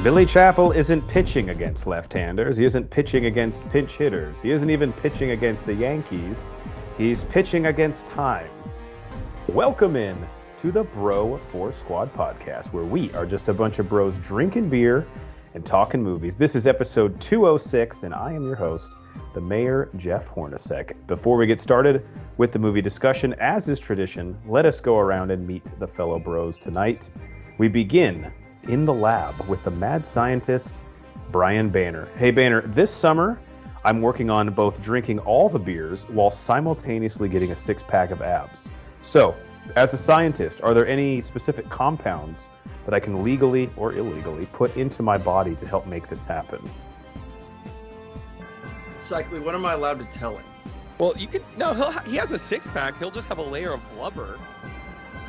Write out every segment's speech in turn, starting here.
Billy Chappell isn't pitching against left-handers. He isn't pitching against pinch hitters. He isn't even pitching against the Yankees. He's pitching against time. Welcome in to the Bro 4 Squad podcast, where we are just a bunch of bros drinking beer and talking movies. This is episode 206, and I am your host, the Mayor, Jeff Hornacek. Before we get started with the movie discussion, as is tradition, let us go around and meet the fellow bros tonight. We begin in the lab with the mad scientist, Brian Banner. Hey, Banner, this summer, I'm working on both drinking all the beers while simultaneously getting a six-pack of abs. So, as a scientist, are there any specific compounds that I can legally or illegally put into my body to help make this happen? Cycly, what am I allowed to tell him? Well, you can he has a six-pack. He'll just have a layer of blubber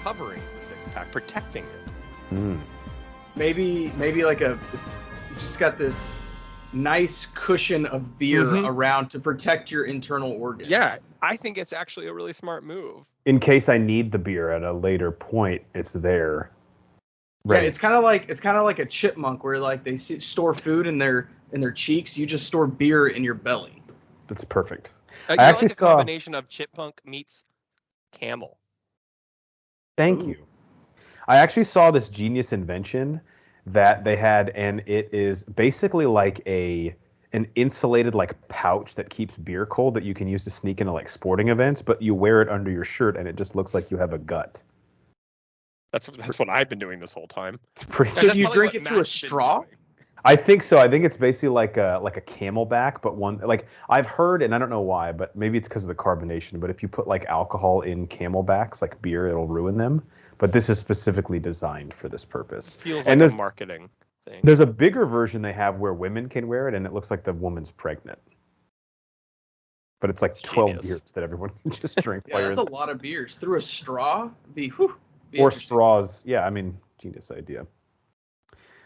covering the six-pack, protecting it. Maybe like it's just got this nice cushion of beer around to protect your internal organs. Yeah, I think it's actually a really smart move. In case I need the beer at a later point, it's there. Right. Yeah, it's kind of like a chipmunk where like they store food in their cheeks. You just store beer in your belly. That's perfect. I actually like a combination of chipmunk meets camel. Thank you. I actually saw this genius invention that they had, and it is basically like an insulated like pouch that keeps beer cold that you can use to sneak into like sporting events, but you wear it under your shirt and it just looks like you have a gut. That's what I've been doing this whole time. It's pretty. So do you drink it through a straw? I think so. I think it's basically like a Camelback, but one like I've heard, and I don't know why, but maybe it's because of the carbonation. But if you put like alcohol in Camelbacks, like beer, it'll ruin them. But this is specifically designed for this purpose. It feels like a marketing thing. There's a bigger version they have where women can wear it, and it looks like the woman's pregnant. But it's like 12 beers that everyone can just drink. Yeah, that's a lot of beers. Through a straw? Or straws. Yeah, I mean, genius idea.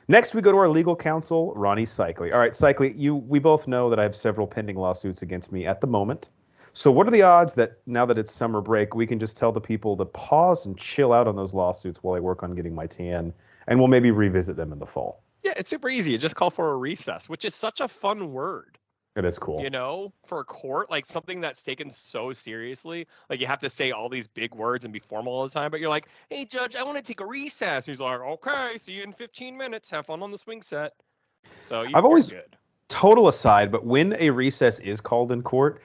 Next, we go to our legal counsel, Ronnie Cycly. All right, Cycly, we both know that I have several pending lawsuits against me at the moment. So what are the odds that now that it's summer break, we can just tell the people to pause and chill out on those lawsuits while I work on getting my tan, and we'll maybe revisit them in the fall? Yeah, it's super easy. You just call for a recess, which is such a fun word. It is cool. You know, for a court, like something that's taken so seriously, like you have to say all these big words and be formal all the time, but you're like, hey, judge, I want to take a recess. He's like, okay, see you in 15 minutes. Have fun on the swing set. So I've always, good. Total aside, but when a recess is called in court,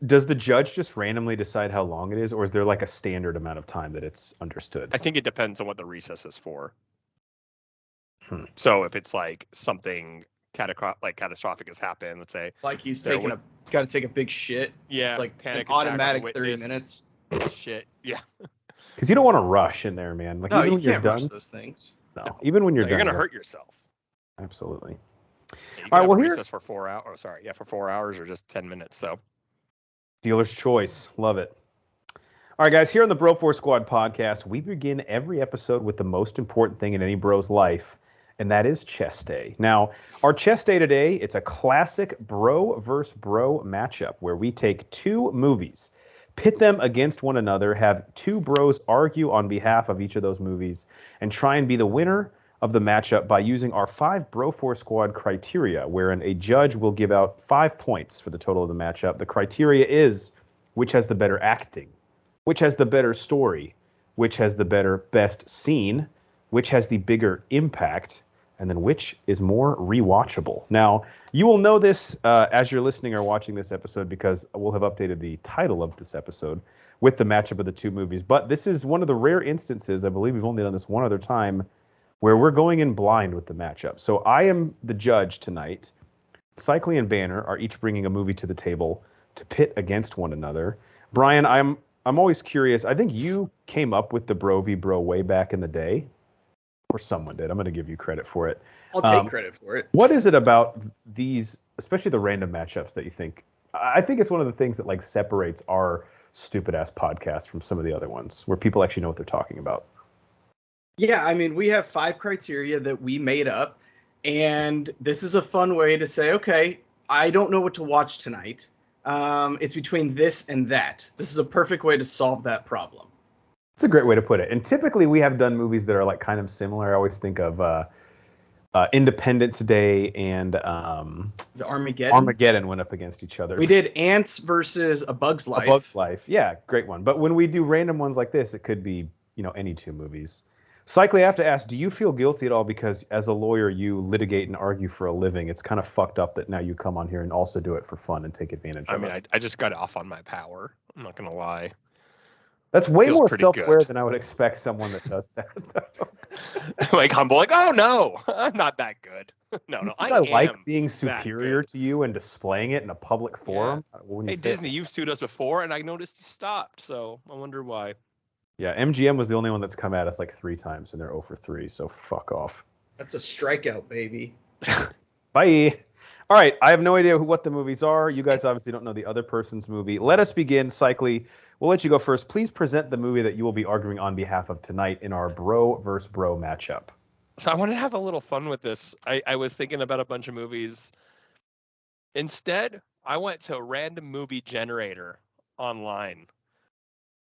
does the judge just randomly decide how long it is, or is there like a standard amount of time that it's understood? I think it depends on what the recess is for. So if it's like something catastrophic has happened, let's say, like he's got to take a big shit. Yeah, it's like an automatic 30 minutes. Shit, yeah. Because you don't want to rush in there, man. Like, no, even you when you're can't done, rush those things. No, even when you're done, you're gonna hurt yourself. Absolutely. Yeah, you all right, well, recess for 4 hours. For 4 hours or just 10 minutes. So, dealer's choice. Love it. All right, guys. Here on the Bro 4 Squad podcast, we begin every episode with the most important thing in any bro's life, and that is chest day. Now, our chest day today, it's a classic bro versus bro matchup where we take two movies, pit them against one another, have two bros argue on behalf of each of those movies, and try and be the winner of the matchup by using our 5 Bro 4 Squad criteria, wherein a judge will give out 5 points for the total of the matchup. The criteria is which has the better acting, which has the better story, which has the best scene, which has the bigger impact, and then which is more rewatchable. Now, you will know this as you're listening or watching this episode because we'll have updated the title of this episode with the matchup of the two movies. But this is one of the rare instances, I believe we've only done this one other time, where we're going in blind with the matchup. So I am the judge tonight. Cycly and Banner are each bringing a movie to the table to pit against one another. Brian, I'm always curious. I think you came up with the Bro v Bro way back in the day. Or someone did. I'm going to give you credit for it. I'll take credit for it. What is it about these, especially the random matchups, that you think? I think it's one of the things that like separates our stupid ass podcast from some of the other ones, where people actually know what they're talking about. Yeah, I mean, we have 5 criteria that we made up, and this is a fun way to say, okay, I don't know what to watch tonight. It's between this and that. This is a perfect way to solve that problem. It's a great way to put it. And typically we have done movies that are like kind of similar. I always think of Independence Day and Is it Armageddon? Armageddon went up against each other. We did Ants versus A Bug's Life. A Bug's Life. Yeah, great one. But when we do random ones like this, it could be, any two movies. Cycly, I have to ask, do you feel guilty at all because as a lawyer you litigate and argue for a living? It's kind of fucked up that now you come on here and also do it for fun and take advantage of it. I just got off on my power. I'm not going to lie. That's way Feels more pretty self-aware good. than I would expect someone that does that. Like humble, like, oh no, I'm not that good. No, I like am being that superior good. to you and displaying it in a public forum. When you Hey, say- Disney, you've sued us before, and I noticed you stopped, so I wonder why. Yeah, MGM was the only one that's come at us like 3 times, and they're 0 for 3, so fuck off. That's a strikeout, baby. Bye. All right, I have no idea what the movies are. You guys obviously don't know the other person's movie. Let us begin. Cycly, we'll let you go first. Please present the movie that you will be arguing on behalf of tonight in our bro versus bro matchup. So I wanted to have a little fun with this. I was thinking about a bunch of movies. Instead, I went to a random movie generator online,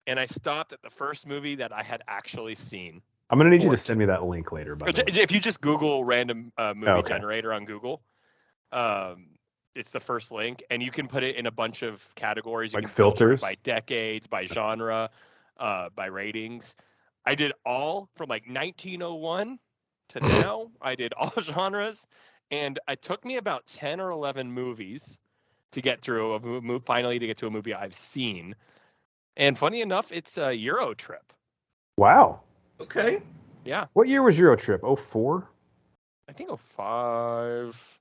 and I stopped at the first movie that I had actually seen. I'm going to need you to send me that link later. By the way. If you just Google random movie generator on Google, it's the first link, and you can put it in a bunch of categories. You like can filters? by decades, by genre, by ratings. I did all from like 1901 to now. I did all genres, and it took me about 10 or 11 movies to get through finally to get to a movie I've seen. And funny enough, it's a Eurotrip. Wow. Okay. Yeah. What year was Eurotrip? 04? I think 05.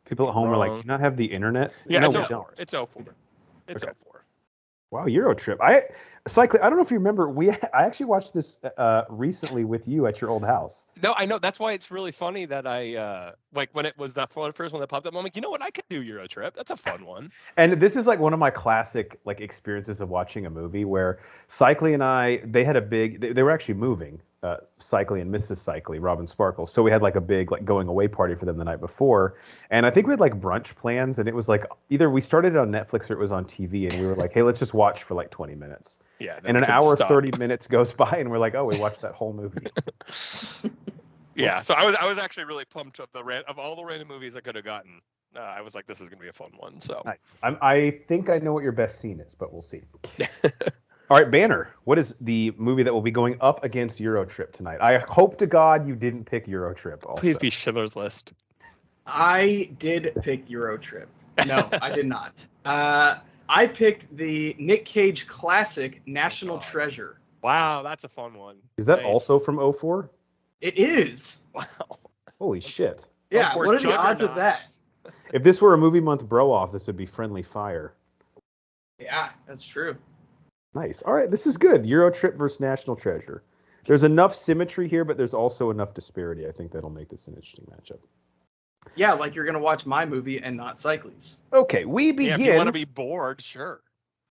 People at home are like, do you not have the internet? Yeah, no, it's we 04. don't. It's 04. It's Okay. 04. Wow, Eurotrip. Cycly, I don't know if you remember, I actually watched this recently with you at your old house. No, I know. That's why it's really funny that I like when it was that first one that popped up. I'm like, you know what? I could do Eurotrip. That's a fun one. And this is like one of my classic like experiences of watching a movie where Cycly and they had a big. They were actually moving. Cycly and Mrs. Cycly, Robin Sparkles. So we had like a big like going away party for them the night before, and I think we had like brunch plans, and it was like either we started it on Netflix or it was on TV, and we were like, hey, let's just watch for like 20 minutes. Yeah. And an hour 30 minutes goes by, and we're like, oh, we watched that whole movie. Yeah. So I was actually really pumped of all the random movies I could have gotten. I was like, this is gonna be a fun one. So nice. I think I know what your best scene is, but we'll see. All right, Banner, what is the movie that will be going up against Eurotrip tonight? I hope to God you didn't pick Eurotrip also. Please be Schindler's List. I did pick Eurotrip. No, I did not. I picked the Nick Cage classic National Treasure. Wow, that's a fun one. Is that also from 04? It is. Wow. Holy shit. Yeah, what are the odds of that? If this were a movie month bro off, this would be Friendly Fire. Yeah, that's true. Nice. All right, this is good. Eurotrip versus National Treasure. There's enough symmetry here, but there's also enough disparity. I think that'll make this an interesting matchup. Yeah, like you're going to watch my movie and not Cycly's. Okay, we begin. Yeah, if you want to be bored, sure.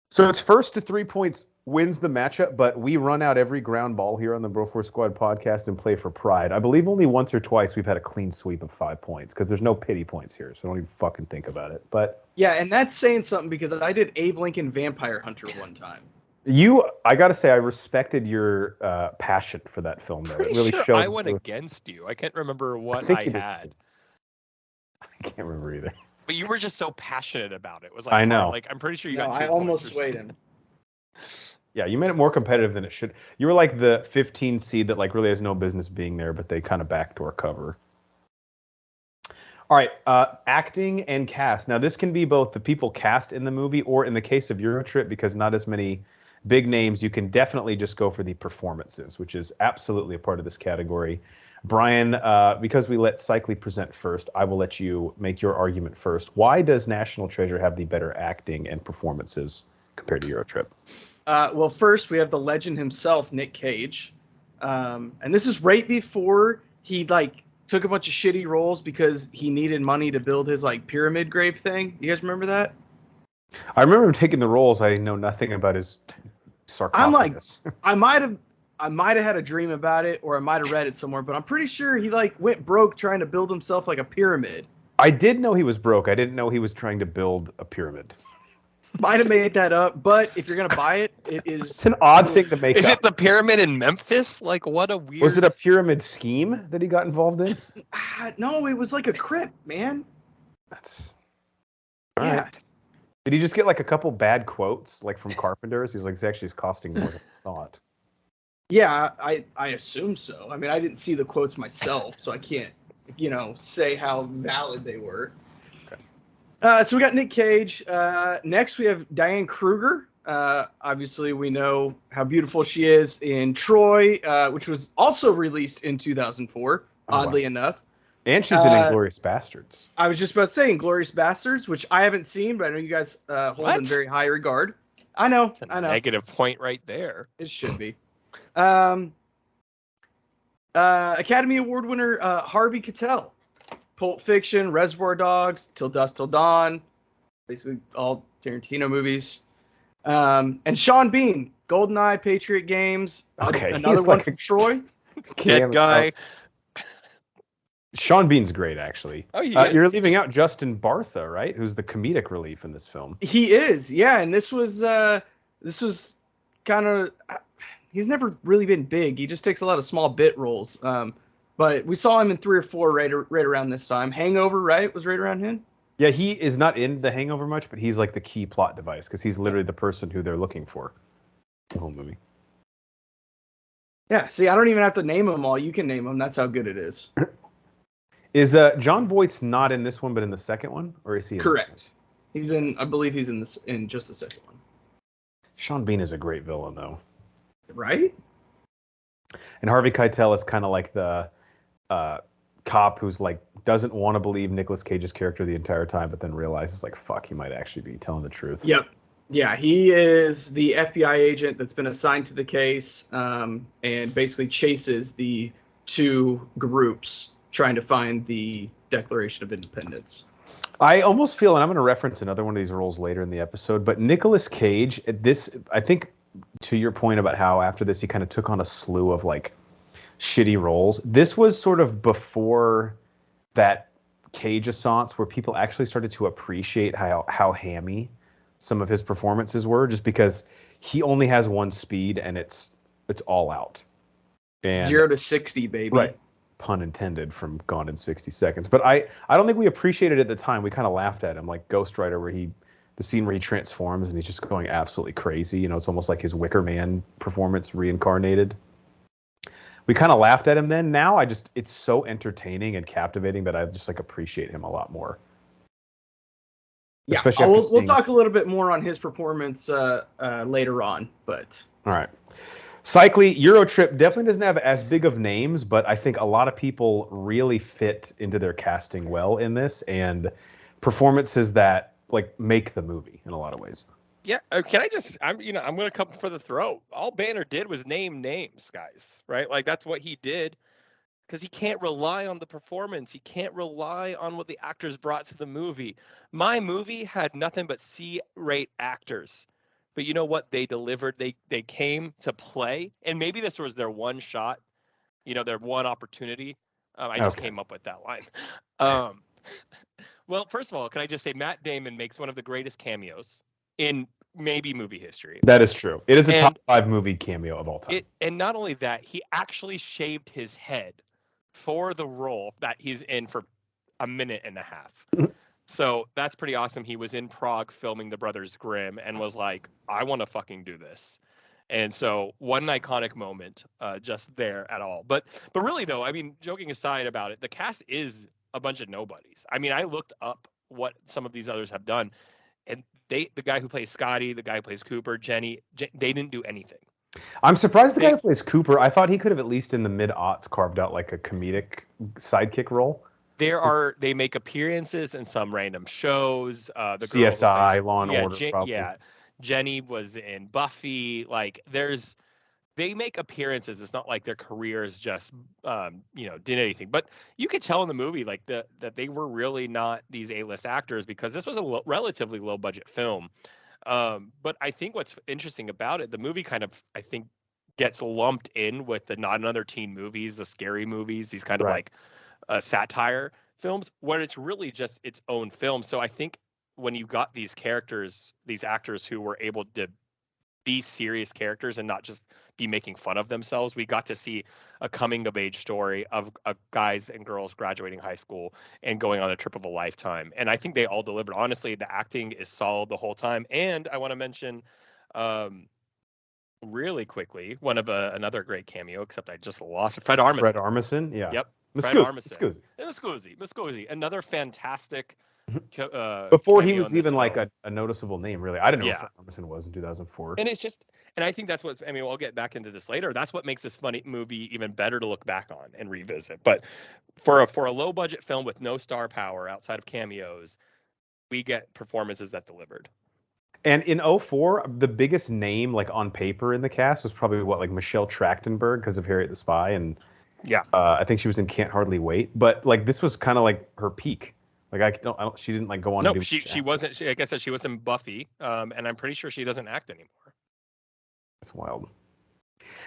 So it's first to 3 points wins the matchup, but we run out every ground ball here on the Broforce Squad podcast and play for pride. I believe only once or twice we've had a clean sweep of 5 points because there's no pity points here, so don't even fucking think about it. But yeah, and that's saying something because I did Abe Lincoln Vampire Hunter one time. I got to say, I respected your passion for that film, though. Pretty It really sure showed. I went against you. I can't remember what think I you did had. too. I can't remember either. But you were just so passionate about it. It was like, I know. Like I'm pretty sure you No, got 2 I points almost or swayed something. him. Yeah, you made it more competitive than it should. You were like the 15 seed that like really has no business being there, but they kind of backdoor cover. All right, acting and cast. Now, this can be both the people cast in the movie or in the case of Eurotrip, because not as many big names, you can definitely just go for the performances, which is absolutely a part of this category. Brian, because we let Cycly present first, I will let you make your argument first. Why does National Treasure have the better acting and performances compared to Eurotrip? Well, first we have the legend himself, Nick Cage, and this is right before he like took a bunch of shitty roles because he needed money to build his like pyramid grave thing. You guys remember that? I remember him taking the roles. I know nothing about his sarcophagus. I might have had a dream about it, or I might have read it somewhere, but I'm pretty sure he like went broke trying to build himself like a pyramid. I did know he was broke. I didn't know he was trying to build a pyramid. Might have made that up, but if you're gonna buy it, it is. It's an odd thing to make Is up. it the pyramid in Memphis? Like, what a weird. Was it a pyramid scheme that he got involved in? No, it was like a crypt, man. That's Yeah. right. Did he just get like a couple bad quotes, like from carpenters? He's like, "It's actually costing more than I thought." Yeah, I assume so. I mean, I didn't see the quotes myself, so I can't, say how valid they were. Okay. So we got Nick Cage. Next, we have Diane Kruger. Obviously, we know how beautiful she is in Troy, which was also released in 2004, oddly enough. And she's in Inglourious Bastards. I was just about to say Inglourious Bastards, which I haven't seen, but I know you guys hold in very high regard. I know. That's a negative point right there. It should be. Academy Award winner Harvey Keitel. Pulp Fiction, Reservoir Dogs, Till Dusk Till Dawn. Basically all Tarantino movies. And Sean Bean, GoldenEye, Patriot Games. Okay, another one from Troy. Dead guy. Sean Bean's great, actually. Oh, yeah. You're leaving out Justin Bartha, right? Who's the comedic relief in this film. He is, yeah. And this was kind of. He's never really been big. He just takes a lot of small bit roles. But we saw him in 3 or 4 right around this time. Hangover, right? Was right around him. Yeah, he is not in The Hangover much, but he's like the key plot device because he's literally the person who they're looking for. The whole movie. Yeah, see, I don't even have to name them all. You can name them. That's how good it is. Is John Voight's not in this one, but in the second one, or is he? Correct. He's in. I believe he's in just the second one. Sean Bean is a great villain, though. Right. And Harvey Keitel is kind of like the cop who's like doesn't want to believe Nicolas Cage's character the entire time, but then realizes like, fuck, he might actually be telling the truth. Yep. Yeah, he is the FBI agent that's been assigned to the case, and basically chases the 2 groups trying to find the Declaration of Independence. I almost feel, and I'm going to reference another one of these roles later in the episode, but Nicolas Cage, I think, to your point about how after this he kind of took on a slew of like shitty roles. This was sort of before that Cage-assance where people actually started to appreciate how hammy some of his performances were, just because he only has one speed and it's all out. And, 0 to 60, baby. Right. Pun intended from Gone in 60 Seconds. But I don't think we appreciated it at the time. We kind of laughed at him, like Ghost Rider, where the scene where he transforms and he's just going absolutely crazy. It's almost like his Wicker Man performance reincarnated. We kind of laughed at him then. Now it's so entertaining and captivating that I just like appreciate him a lot more. Yeah, especially we'll talk a little bit more on his performance later on. But all right. Cycly, Eurotrip definitely doesn't have as big of names, but I think a lot of people really fit into their casting well in this, and performances that like make the movie in a lot of ways. Yeah, can I just? I'm going to come for the throat. All Banner did was name names, guys. Right, like that's what he did, because he can't rely on the performance. He can't rely on what the actors brought to the movie. My movie had nothing but C-rate actors. But you know what? They delivered. They came to play, and maybe this was their one shot, their one opportunity. I just came up with that line. Well, first of all, can I just say Matt Damon makes one of the greatest cameos in maybe movie history. That is true. It is a top 5 movie cameo of all time. And not only that, he actually shaved his head for the role that he's in for a minute and a half. So that's pretty awesome. He was in Prague filming The Brothers Grimm and was like, I want to fucking do this. And so one iconic moment just there at all. But really, though, I mean, joking aside about it, the cast is a bunch of nobodies. I mean, I looked up what some of these others have done. And the guy who plays Scotty, the guy who plays Cooper, Jenny, they didn't do anything. I'm surprised the guy who plays Cooper, I thought he could have at least in the mid-aughts carved out like a comedic sidekick role. They make appearances in some random shows. The CSI, Law and Order, probably. Yeah, Jenny was in Buffy. Like, they make appearances. It's not like their careers just, did anything. But you could tell in the movie, like, that they were really not these A-list actors, because this was a relatively low-budget film. But I think what's interesting about it, the movie kind of, I think, gets lumped in with the Not Another Teen movies, the scary movies, these kind of like satire films, where it's really just its own film. So I think when you got these characters, these actors who were able to be serious characters and not just be making fun of themselves, we got to see a coming of age story of guys and girls graduating high school and going on a trip of a lifetime. And I think they all delivered. Honestly, the acting is solid the whole time. And I want to mention really quickly one of another great cameo, except I just lost it. Fred Armisen. Fred Armisen, yeah. Yep. Fred Muscuzzi. Muscuzzi. Another fantastic. Before he was even like a noticeable name, really. I didn't know who Fred Armisen was in 2004. And it's just, and I think that's what, I mean, we'll get back into this later. That's what makes this funny movie even better to look back on and revisit. But for a low budget film with no star power outside of cameos, we get performances that delivered. And in 2004, the biggest name like on paper in the cast was probably like Michelle Trachtenberg because of Harriet the Spy, and I think she was in Can't Hardly Wait. But like this was kind of like her peak. Like she didn't like go on. No, she wasn't. Like I said, she was in Buffy, and I'm pretty sure she doesn't act anymore. That's wild.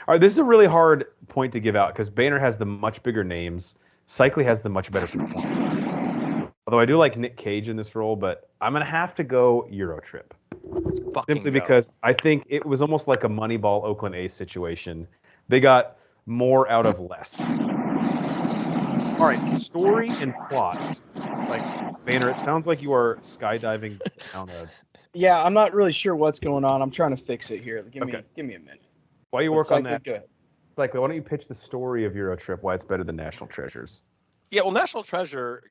All right, this is a really hard point to give out because Boehner has the much bigger names. Cycli has the much better performance. Although I do like Nick Cage in this role, but I'm gonna have to go Eurotrip. Simply because I think it was almost like a Moneyball Oakland A's situation. They got more out of less. All right, story and plot. It's like, Boehner, it sounds like you are skydiving down a... Yeah, I'm not really sure what's going on. I'm trying to fix it here. Give me a minute. While you work on that, go ahead. Cycli, why don't you pitch the story of Eurotrip, why it's better than National Treasures? Yeah, well, National Treasure,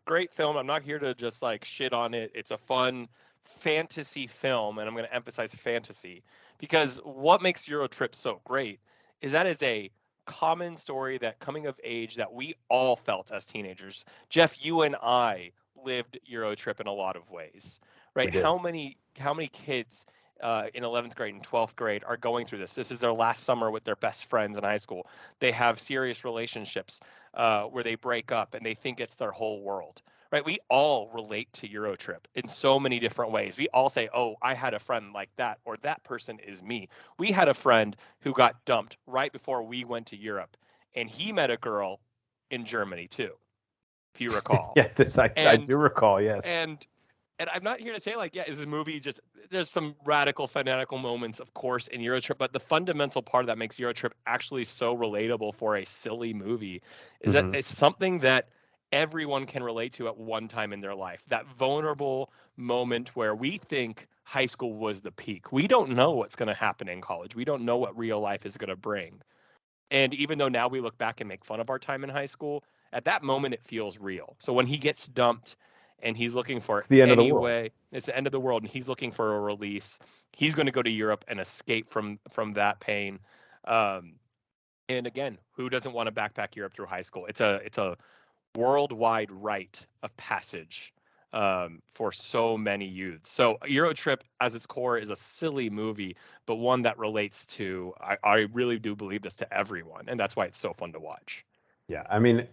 great film. I'm not here to just like shit on it. It's a fun fantasy film, and I'm going to emphasize fantasy because what makes Eurotrip so great is that is a common story, that coming of age that we all felt as teenagers. Jeff, you and I lived Eurotrip in a lot of ways, right? How many kids in 11th grade and 12th grade are going through this? This is their last summer with their best friends in high school. They have serious relationships where they break up and they think it's their whole world. Right, we all relate to Eurotrip in so many different ways. We all say, oh, I had a friend like that, or that person is me. We had a friend who got dumped right before we went to Europe, and he met a girl in Germany too, if you recall. Yeah, I do recall, yes. And I'm not here to say like, is the movie just, there's some radical, fanatical moments, of course, in Eurotrip, but the fundamental part that makes Eurotrip actually so relatable for a silly movie is that it's something that everyone can relate to at one time in their life. That vulnerable moment where we think high school was the peak. We don't know what's going to happen in college. We don't know what real life is going to bring. And even though now we look back and make fun of our time in high school, at that moment it feels real. So when he gets dumped and he's looking for it's the end of the world. It's the end of the world, and he's looking for a release. He's going to go to Europe and escape from that pain. And again, who doesn't want to backpack Europe through high school? It's a worldwide rite of passage for so many youths. So Eurotrip, as its core, is a silly movie, but one that relates to, I really do believe this, to everyone, and that's why it's so fun to watch. Yeah, I mean,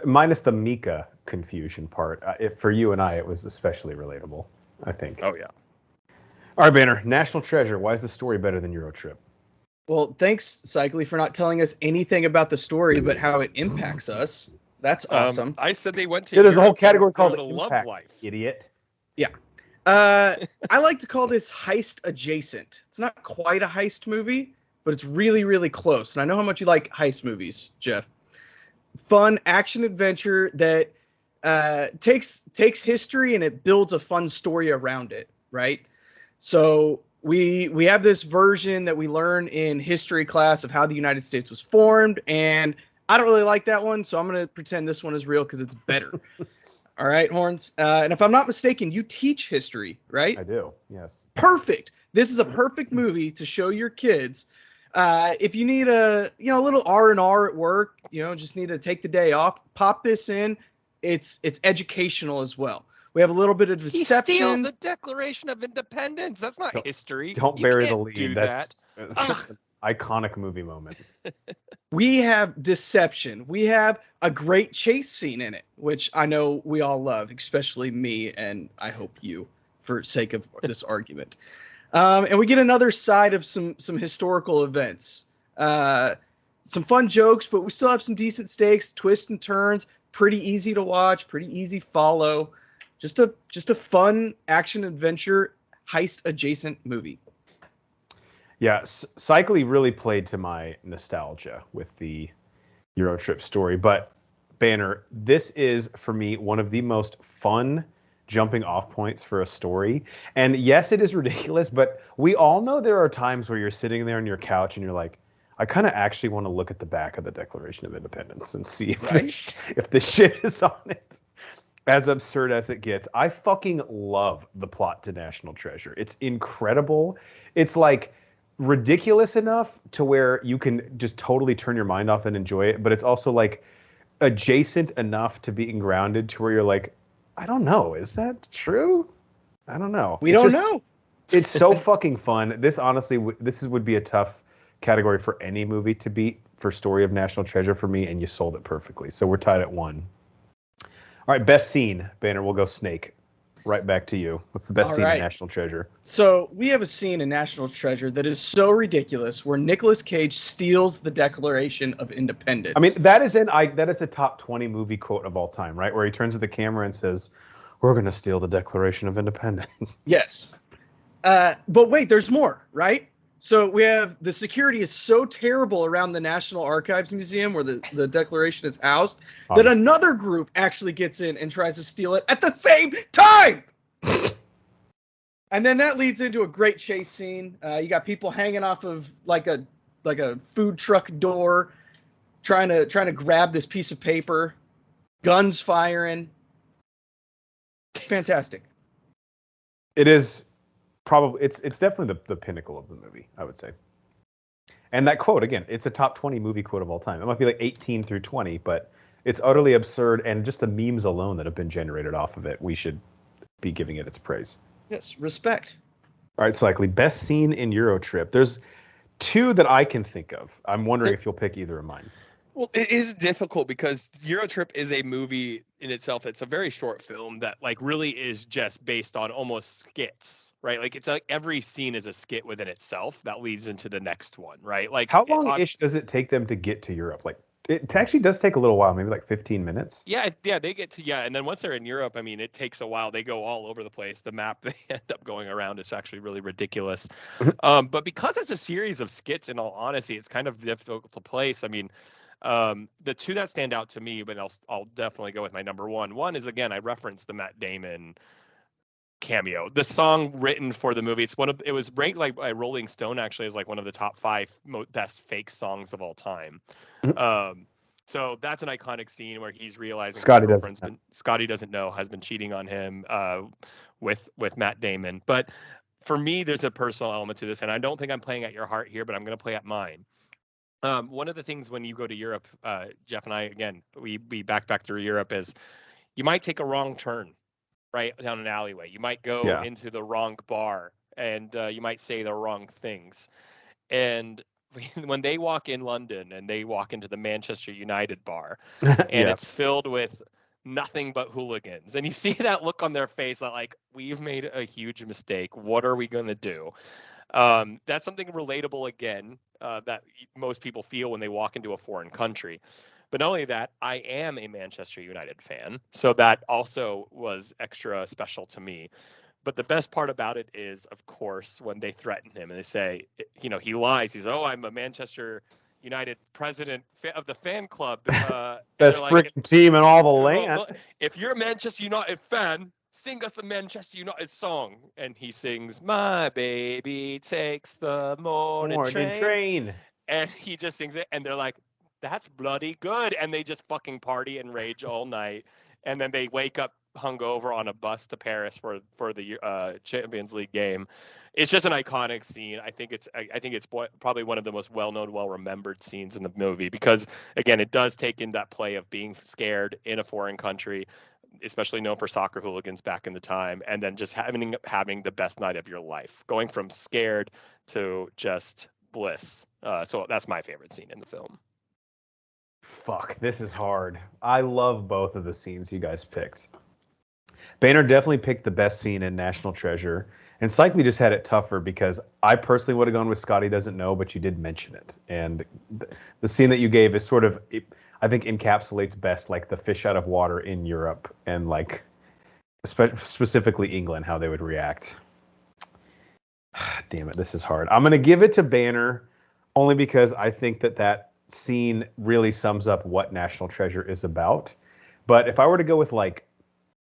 minus the Mika confusion part, for you and I, it was especially relatable, I think. Oh, yeah. All right, Boehner, National Treasure, why is the story better than Eurotrip? Well, thanks, Cycli, for not telling us anything about the story, but how it impacts us. That's awesome. I said they went to. Yeah, there's a whole category called a love life. Idiot. Yeah. I like to call this heist adjacent. It's not quite a heist movie, but it's really, really close. And I know how much you like heist movies, Jeff. Fun action adventure that takes history and it builds a fun story around it, right? So we have this version that we learn in history class of how the United States was formed, and I don't really like that one, so I'm going to pretend this one is real because it's better. All right, Horns? And if I'm not mistaken, you teach history, right? I do, yes. Perfect. This is a perfect movie to show your kids. If you need a little R&R at work, just need to take the day off, pop this in. It's educational as well. We have a little bit of deception. He steals the Declaration of Independence. That's not history. Don't bury the lead. That's an iconic movie moment. We have deception. We have a great chase scene in it, which I know we all love, especially me, and I hope you, for sake of this argument. And we get another side of some historical events. Some fun jokes, but we still have some decent stakes, twists and turns. Pretty easy to watch, pretty easy follow. just a fun action adventure heist adjacent movie. Yeah, Cycly really played to my nostalgia with the Eurotrip story. But Banner, this is for me one of the most fun jumping off points for a story. And yes, it is ridiculous, but we all know there are times where you're sitting there on your couch and you're like, I kind of actually want to look at the back of the Declaration of Independence and see if the shit is on it. As absurd as it gets, I fucking love the plot to National Treasure. It's incredible. It's like ridiculous enough to where you can just totally turn your mind off and enjoy it, but it's also like adjacent enough to being grounded to where you're like, I don't know, is that true? I don't know. We don't know. It's so fucking fun. This honestly, this would be a tough category for any movie to beat for Story of National Treasure for me, and you sold it perfectly. So we're tied at 1. All right, best scene, Banner. We'll go Snake. Right back to you. What's the best scene in National Treasure? So we have a scene in National Treasure that is so ridiculous, where Nicolas Cage steals the Declaration of Independence. I mean, that is a top 20 movie quote of all time, right? Where he turns to the camera and says, "We're going to steal the Declaration of Independence." Yes. But wait, there's more, right? So we have the security is so terrible around the National Archives Museum where the Declaration is housed that another group actually gets in and tries to steal it at the same time. And then that leads into a great chase scene. You got people hanging off of like a food truck door, trying to grab this piece of paper, guns firing. Fantastic. It is. Probably it's definitely the pinnacle of the movie, I would say. And that quote, again, it's a top 20 movie quote of all time. It might be like 18 through 20, but it's utterly absurd, and just the memes alone that have been generated off of it, we should be giving it its praise. Yes, respect. All right, Cycly, best scene in Eurotrip. There's 2 that I can think of. I'm wondering if you'll pick either of mine. Well, it is difficult because Eurotrip is a movie in itself. It's a very short film that like really is just based on almost skits, right? Like it's like every scene is a skit within itself that leads into the next one, right? Like how long-ish does it take them to get to Europe? Like it actually does take a little while, maybe like 15 minutes. Yeah, they get to and then once they're in Europe, I mean, it takes a while. They go all over the place. The map they end up going around is actually really ridiculous. But because it's a series of skits, in all honesty, it's kind of difficult to place. I mean, the 2 that stand out to me, but I'll definitely go with my number 1. One is, again, I referenced the Matt Damon cameo. The song written for the movie, it was ranked like by Rolling Stone actually as like one of the top 5 best fake songs of all time. So that's an iconic scene where he's realizing Scotty doesn't know has been cheating on him with Matt Damon. But for me, there's a personal element to this, and I don't think I'm playing at your heart here, but I'm going to play at mine. One of the things when you go to Europe, Jeff and I, again, we backpack through Europe, is you might take a wrong turn right down an alleyway. You might go into the wrong bar, and you might say the wrong things. And when they walk in London and they walk into the Manchester United bar, and it's filled with nothing but hooligans, and you see that look on their face like, we've made a huge mistake. What are we going to do? That's something relatable, again, that most people feel when they walk into a foreign country. But not only that, I am a Manchester United fan, so that also was extra special to me. But the best part about it is, of course, when they threaten him and they say, he lies. He's, I'm a Manchester United president of the fan club. Best freaking team in all the land. Well, if you're a Manchester United fan, sing us the Manchester United song. And he sings, my baby takes the morning train. And he just sings it. And they're like, that's bloody good. And they just fucking party and rage all night. And then they wake up hungover on a bus to Paris for the Champions League game. It's just an iconic scene. I think it's probably one of the most well-known, well-remembered scenes in the movie because, again, it does take in that play of being scared in a foreign country, especially known for soccer hooligans back in the time, and then just having the best night of your life, going from scared to just bliss. So that's my favorite scene in the film. Fuck, this is hard. I love both of the scenes you guys picked. Boehner definitely picked the best scene in National Treasure, and Cycly just had it tougher because I personally would have gone with Scotty Doesn't Know, but you did mention it. And the scene that you gave is sort of, I think, encapsulates best like the fish out of water in Europe and like specifically England, how they would react. Damn it, this is hard. I'm going to give it to Banner only because I think that scene really sums up what National Treasure is about. But if I were to go with like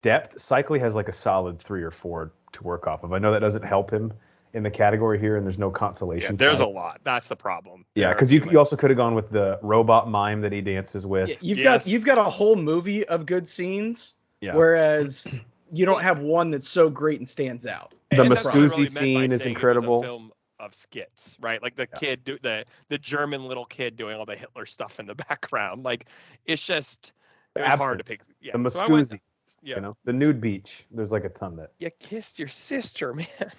depth, Cycly has like a solid 3 or 4 to work off of. I know that doesn't help him in the category here, and there's no consolation. Yeah, there's a lot. That's the problem. Yeah, because you also could have gone with the robot mime that he dances with. Yeah, you've got a whole movie of good scenes, whereas you don't have one that's so great and stands out. The Muscoozy scene is incredible. It was a film of skits, right? Like the kid, the German little kid doing all the Hitler stuff in the background. Like it's just hard to pick. Yeah, the Muscoozy. You know, the nude beach. There's like a ton that. You kissed your sister, man.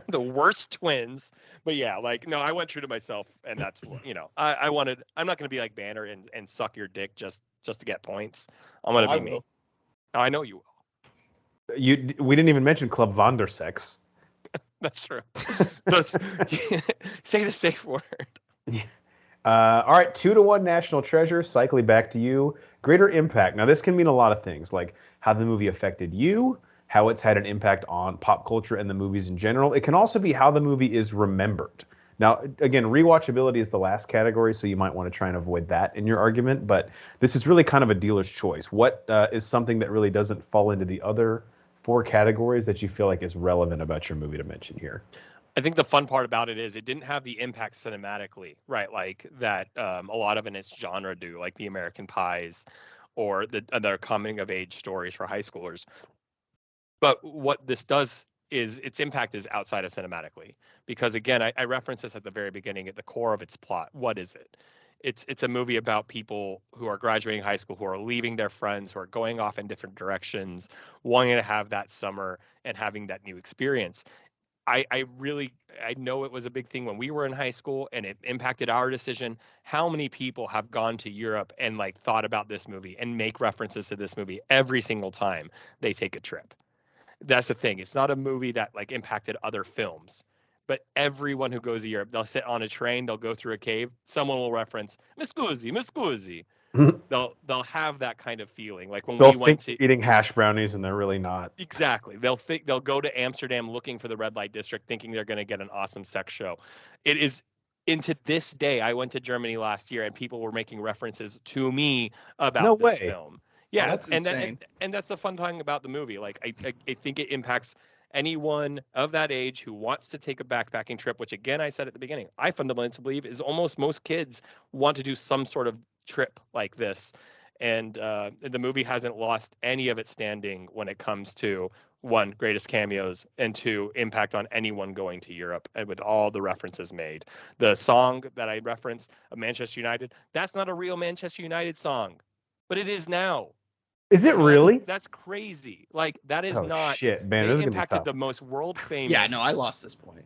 The worst twins. But yeah, like no, I went true to myself, and that's I wanted. I'm not gonna be like Banner and suck your dick just to get points. I'm gonna be me. Oh, I know you will. We didn't even mention Club Vondersex. That's true. Say the safe word. Yeah. All right, 2-1 National Treasure. Cycly, back to you. Greater impact. Now, this can mean a lot of things, like how the movie affected you, how it's had an impact on pop culture and the movies in general. It can also be how the movie is remembered. Now, again, rewatchability is the last category, so you might want to try and avoid that in your argument. But this is really kind of a dealer's choice. What is something that really doesn't fall into the other 4 categories that you feel like is relevant about your movie to mention here? I think the fun part about it is it didn't have the impact cinematically, right? Like that a lot of in its genre do, like the American Pies or their coming of age stories for high schoolers. But what this does is its impact is outside of cinematically. Because again, I referenced this at the very beginning, at the core of its plot. What is it? It's a movie about people who are graduating high school, who are leaving their friends, who are going off in different directions, wanting to have that summer and having that new experience. I know it was a big thing when we were in high school and it impacted our decision. How many people have gone to Europe and like thought about this movie and make references to this movie every single time they take a trip? That's the thing. It's not a movie that like impacted other films, but everyone who goes to Europe, they'll sit on a train, they'll go through a cave. Someone will reference Muscoozy, Muscoozy. They'll have that kind of feeling, like when we went to eating hash brownies and they're really not. Exactly. They'll go to Amsterdam looking for the red light district, thinking they're going to get an awesome sex show. It is into this day. I went to Germany last year and people were making references to me about this film. Yeah, oh, that's insane. And that's the fun thing about the movie. Like I think it impacts anyone of that age who wants to take a backpacking trip, which again I said at the beginning, I fundamentally believe is almost most kids want to do some sort of trip like this. And the movie hasn't lost any of its standing when it comes to 1, greatest cameos, and 2, impact on anyone going to Europe, and with all the references made. The song that I referenced, Manchester United, that's not a real Manchester United song, but it is now. Is it really? That's crazy. Like that is not. Shit, man, they impacted the most world famous. Yeah, no, I lost this point.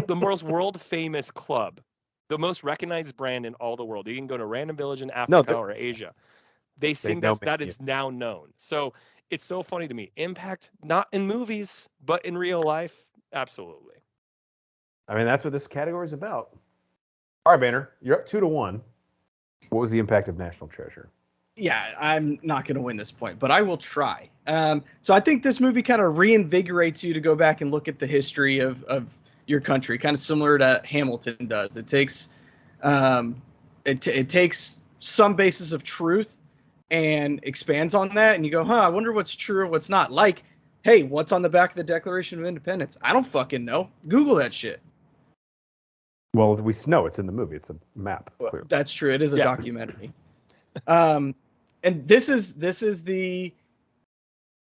The most world famous club, the most recognized brand in all the world. You can go to a random village in Africa or Asia. They sing that is now known. So it's so funny to me. Impact, not in movies, but in real life, absolutely. I mean, that's what this category is about. All right, Banner, you're up 2-1. What was the impact of National Treasure? Yeah, I'm not going to win this point, but I will try. So I think this movie kind of reinvigorates you to go back and look at the history of your country, kind of similar to Hamilton does. It takes it takes some basis of truth and expands on that, and you go, I wonder what's true and what's not. Like, hey, what's on the back of the Declaration of Independence? I don't fucking know. Google that shit. Well, we know it's in the movie. It's a map. Well, that's true. It is a documentary. And this is the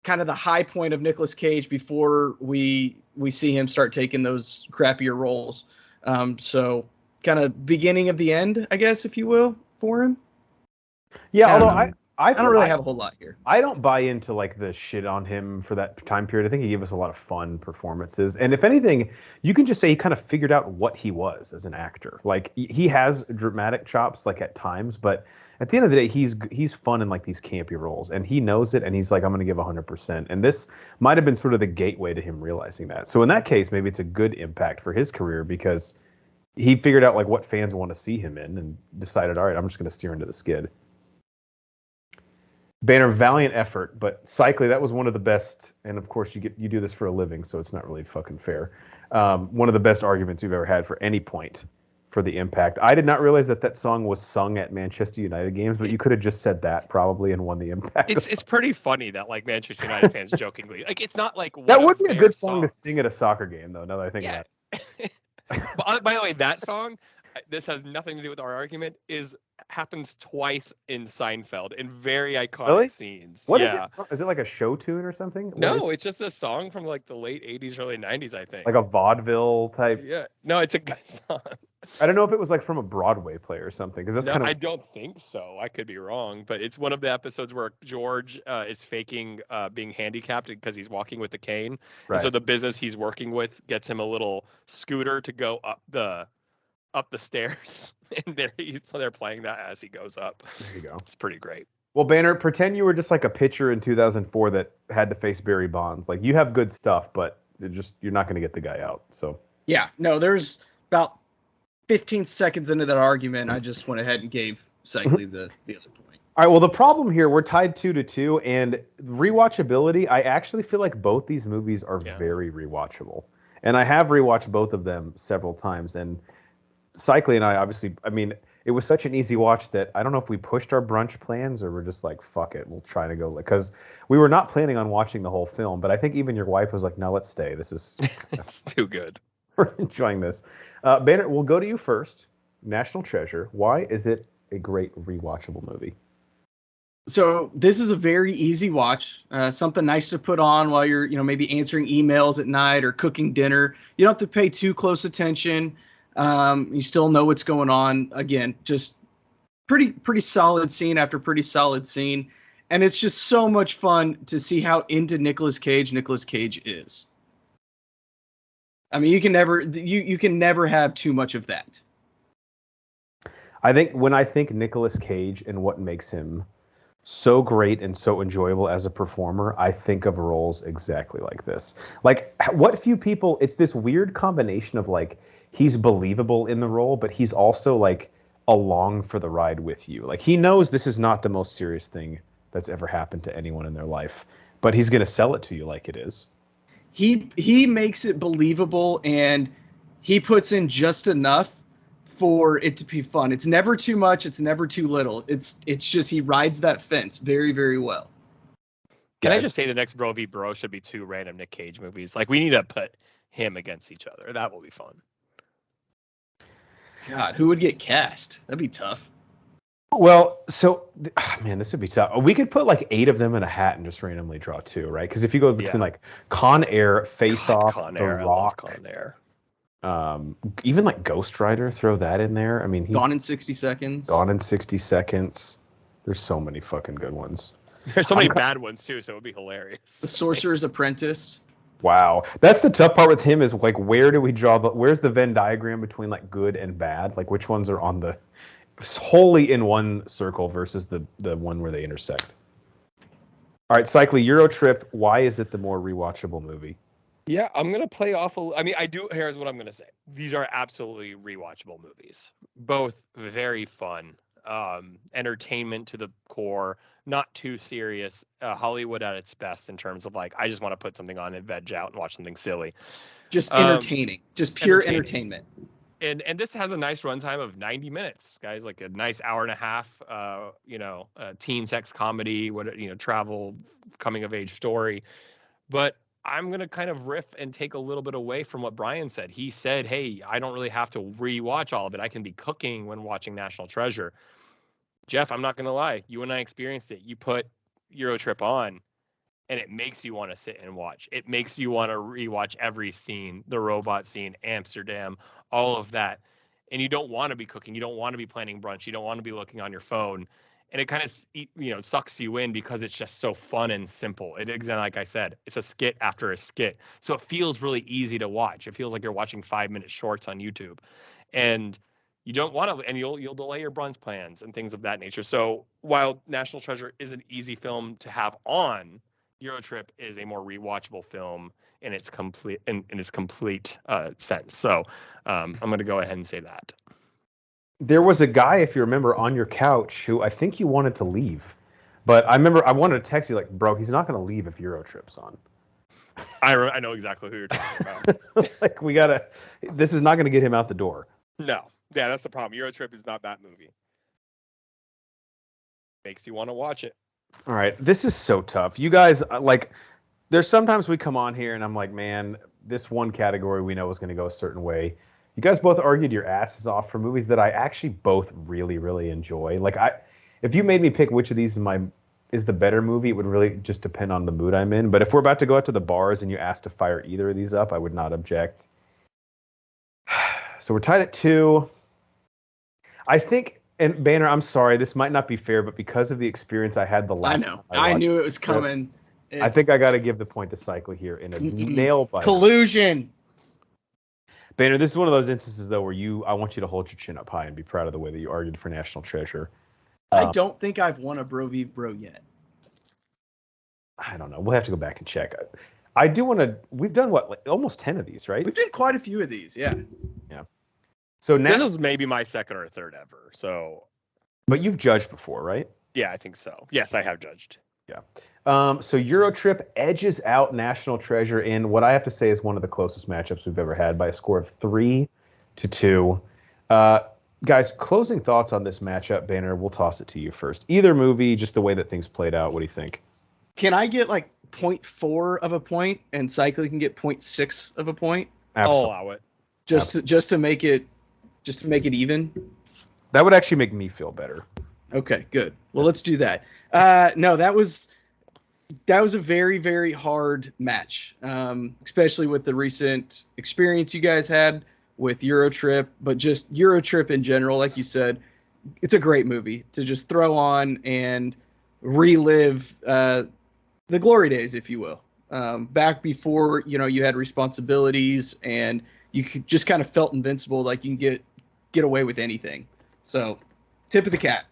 kind of the high point of Nicolas Cage before we see him start taking those crappier roles. So kind of beginning of the end, I guess, if you will, for him. Yeah, although I don't really have a whole lot here. I don't buy into like the shit on him for that time period. I think he gave us a lot of fun performances. And if anything, you can just say he kind of figured out what he was as an actor. Like he has dramatic chops like at times, but at the end of the day, he's fun in like these campy roles, and he knows it, and he's like, I'm going to give 100%. And this might have been sort of the gateway to him realizing that. So in that case, maybe it's a good impact for his career because he figured out like what fans want to see him in and decided, all right, I'm just going to steer into the skid. Banner, valiant effort, but Cycly, that was one of the best. And of course, you do this for a living, so it's not really fucking fair. One of the best arguments we've ever had for any point for the impact. I did not realize that song was sung at Manchester United games, but you could have just said that probably and won the impact. It's pretty funny that like Manchester United fans jokingly like it's not like that would be a good song to sing at a soccer game, though. Now that I think about it. But by the way, that song, this has nothing to do with our argument, happens twice in Seinfeld in very iconic scenes. What is it? Is it like a show tune or something? No, it's just a song from like the late 80s, early 90s, I think. Like a vaudeville type. Yeah. No, it's a good song. I don't know if it was like from a Broadway play or something, because that's kind of. I don't think so. I could be wrong, but it's one of the episodes where George is faking being handicapped because he's walking with a cane, right. And so the business he's working with gets him a little scooter to go up the stairs, and they're playing that as he goes up. There you go. It's pretty great. Well, Banner, pretend you were just like a pitcher in 2004 that had to face Barry Bonds. Like, you have good stuff, but you're not going to get the guy out. So yeah, no, there's about 15 seconds into that argument, I just went ahead and gave Cycly the other point. All right, well, the problem here, we're tied 2-2, and rewatchability, I actually feel like both these movies are very rewatchable. And I have rewatched both of them several times, and Cycly and I, obviously, I mean, it was such an easy watch that I don't know if we pushed our brunch plans or we're just like, fuck it, we'll try to go. Because we were not planning on watching the whole film, but I think even your wife was like, no, let's stay. This is... It's too good. We're enjoying this. Banner, we'll go to you first. National Treasure. Why is it a great rewatchable movie? So this is a very easy watch. Something nice to put on while you're, maybe answering emails at night or cooking dinner. You don't have to pay too close attention. You still know what's going on. Again, just pretty solid scene after pretty solid scene. And it's just so much fun to see how into Nicolas Cage is. I mean, you can never have too much of that. I think when I think Nicolas Cage and what makes him so great and so enjoyable as a performer, I think of roles exactly like this. Like, what few people, it's this weird combination of like, he's believable in the role, but he's also like along for the ride with you. Like, he knows this is not the most serious thing that's ever happened to anyone in their life, but he's going to sell it to you like it is. He makes it believable, and he puts in just enough for it to be fun. It's never too much. It's never too little. It's just he rides that fence very, very well. Can I just say the next Bro v. Bro should be 2 random Nick Cage movies? Like, we need to put him against each other. That will be fun. God, who would get cast? That'd be tough. Well, so, man, this would be tough. We could put like 8 of them in a hat and just randomly draw 2, right? Because if you go between like Con Air, Face Off, The Rock, Con Air. Even like Ghost Rider, throw that in there. I mean, Gone in 60 Seconds. Gone in 60 Seconds. There's so many fucking good ones. There's so many bad ones too, so it would be hilarious. The Sorcerer's Apprentice. Wow, that's the tough part with him is like, where do we draw where's the Venn diagram between like good and bad? Like, which ones are on the wholly in one circle versus the one where they intersect? All right, Cycly, Eurotrip. Why is it the more rewatchable movie? Yeah, I'm gonna play off. Here's what I'm gonna say. These are absolutely rewatchable movies. Both very fun, entertainment to the core. Not too serious. Hollywood at its best in terms of like, I just want to put something on and veg out and watch something silly. Just entertaining. Just pure entertainment. And this has a nice runtime of 90 minutes, guys. Like a nice hour and a half. Teen sex comedy, travel, coming of age story. But I'm gonna kind of riff and take a little bit away from what Brian said. He said, "Hey, I don't really have to rewatch all of it. I can be cooking when watching National Treasure." Jeff, I'm not going to lie. You and I experienced it. You put Eurotrip on, and it makes you want to sit and watch. It makes you want to rewatch every scene, the robot scene, Amsterdam, all of that. And you don't want to be cooking. You don't want to be planning brunch. You don't want to be looking on your phone. And it kind of, sucks you in because it's just so fun and simple. Exactly like I said, it's a skit after a skit. So it feels really easy to watch. It feels like you're watching 5-minute shorts on YouTube. And you don't want to, and you'll delay your brunch plans and things of that nature. So while National Treasure is an easy film to have on, Eurotrip is a more rewatchable film in its complete sense. So I'm going to go ahead and say that. There was a guy, if you remember, on your couch who I think you wanted to leave But I remember I wanted to text you like, bro, he's not going to leave if Eurotrip's on. I know exactly who you're talking about. Like this is not going to get him out the door. No. Yeah, that's the problem. Eurotrip is not that movie. Makes you want to watch it. All right. This is so tough. You guys, like, there's sometimes we come on here and I'm like, man, this one category we know is going to go a certain way. You guys both argued your asses off for movies that I actually both really, really enjoy. Like, if you made me pick which of these is the better movie, it would really just depend on the mood I'm in. But if we're about to go out to the bars and you asked to fire either of these up, I would not object. So we're tied at 2. I think, and Banner, I'm sorry, this might not be fair, but because of the experience I had the last I know. time I knew it was coming. I think I got to give the point to Cycler here in a nail biter. Collusion. Banner, this is one of those instances, though, where I want you to hold your chin up high and be proud of the way that you argued for National Treasure. I don't think I've won a Bro v Bro yet. I don't know. We'll have to go back and check. I do want to. We've done what, like almost 10 of these, right? We've done quite a few of these, yeah. Yeah. So now, this is maybe my second or third ever. So, but you've judged before, right? Yeah, I think so. Yes, I have judged. Yeah. So Eurotrip edges out National Treasure in what I have to say is one of the closest matchups we've ever had by a score of 3-2. Guys, closing thoughts on this matchup, Banner. We'll toss it to you first. Either movie, just the way that things played out. What do you think? Can I get like 0.4 of a point, and Cycling can get 0.6 of a point? Absolutely. I'll allow it. Just to make it even. That would actually make me feel better. Okay, good. Well, let's do that. No, that was a very, very hard match, especially with the recent experience you guys had with Eurotrip, but just Eurotrip in general. Like you said, it's a great movie to just throw on and relive the glory days, if you will. Back before, you had responsibilities and you could just kind of felt invincible, like you can get away with anything. So, tip of the cap.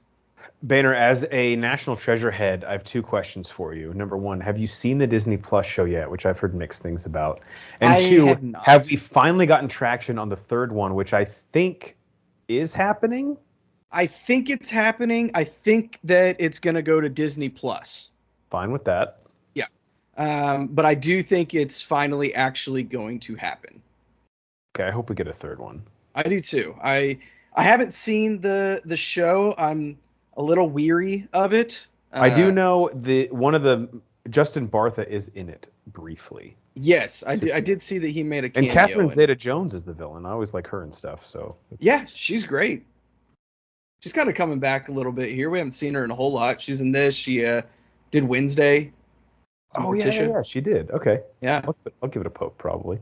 Banner, as a National Treasure head, I have 2 questions for you. Number 1, have you seen the Disney Plus show yet, which I've heard mixed things about? And 2, have we finally gotten traction on the third one, which I think is happening? I think it's happening. I think that it's going to go to Disney Plus. Fine with that. Yeah. But I do think it's finally actually going to happen. Okay, I hope we get a third one. I do too. I haven't seen the show. I'm a little weary of it. I do know one of the Justin Bartha is in it briefly. Yes, I did see that he made a cameo. And Catherine Zeta-Jones is the villain. I always like her and stuff. So yeah, she's great. She's kind of coming back a little bit here. We haven't seen her in a whole lot. She's in this. She did Wednesday. Oh yeah, she did. Okay. Yeah, I'll give it a poke probably.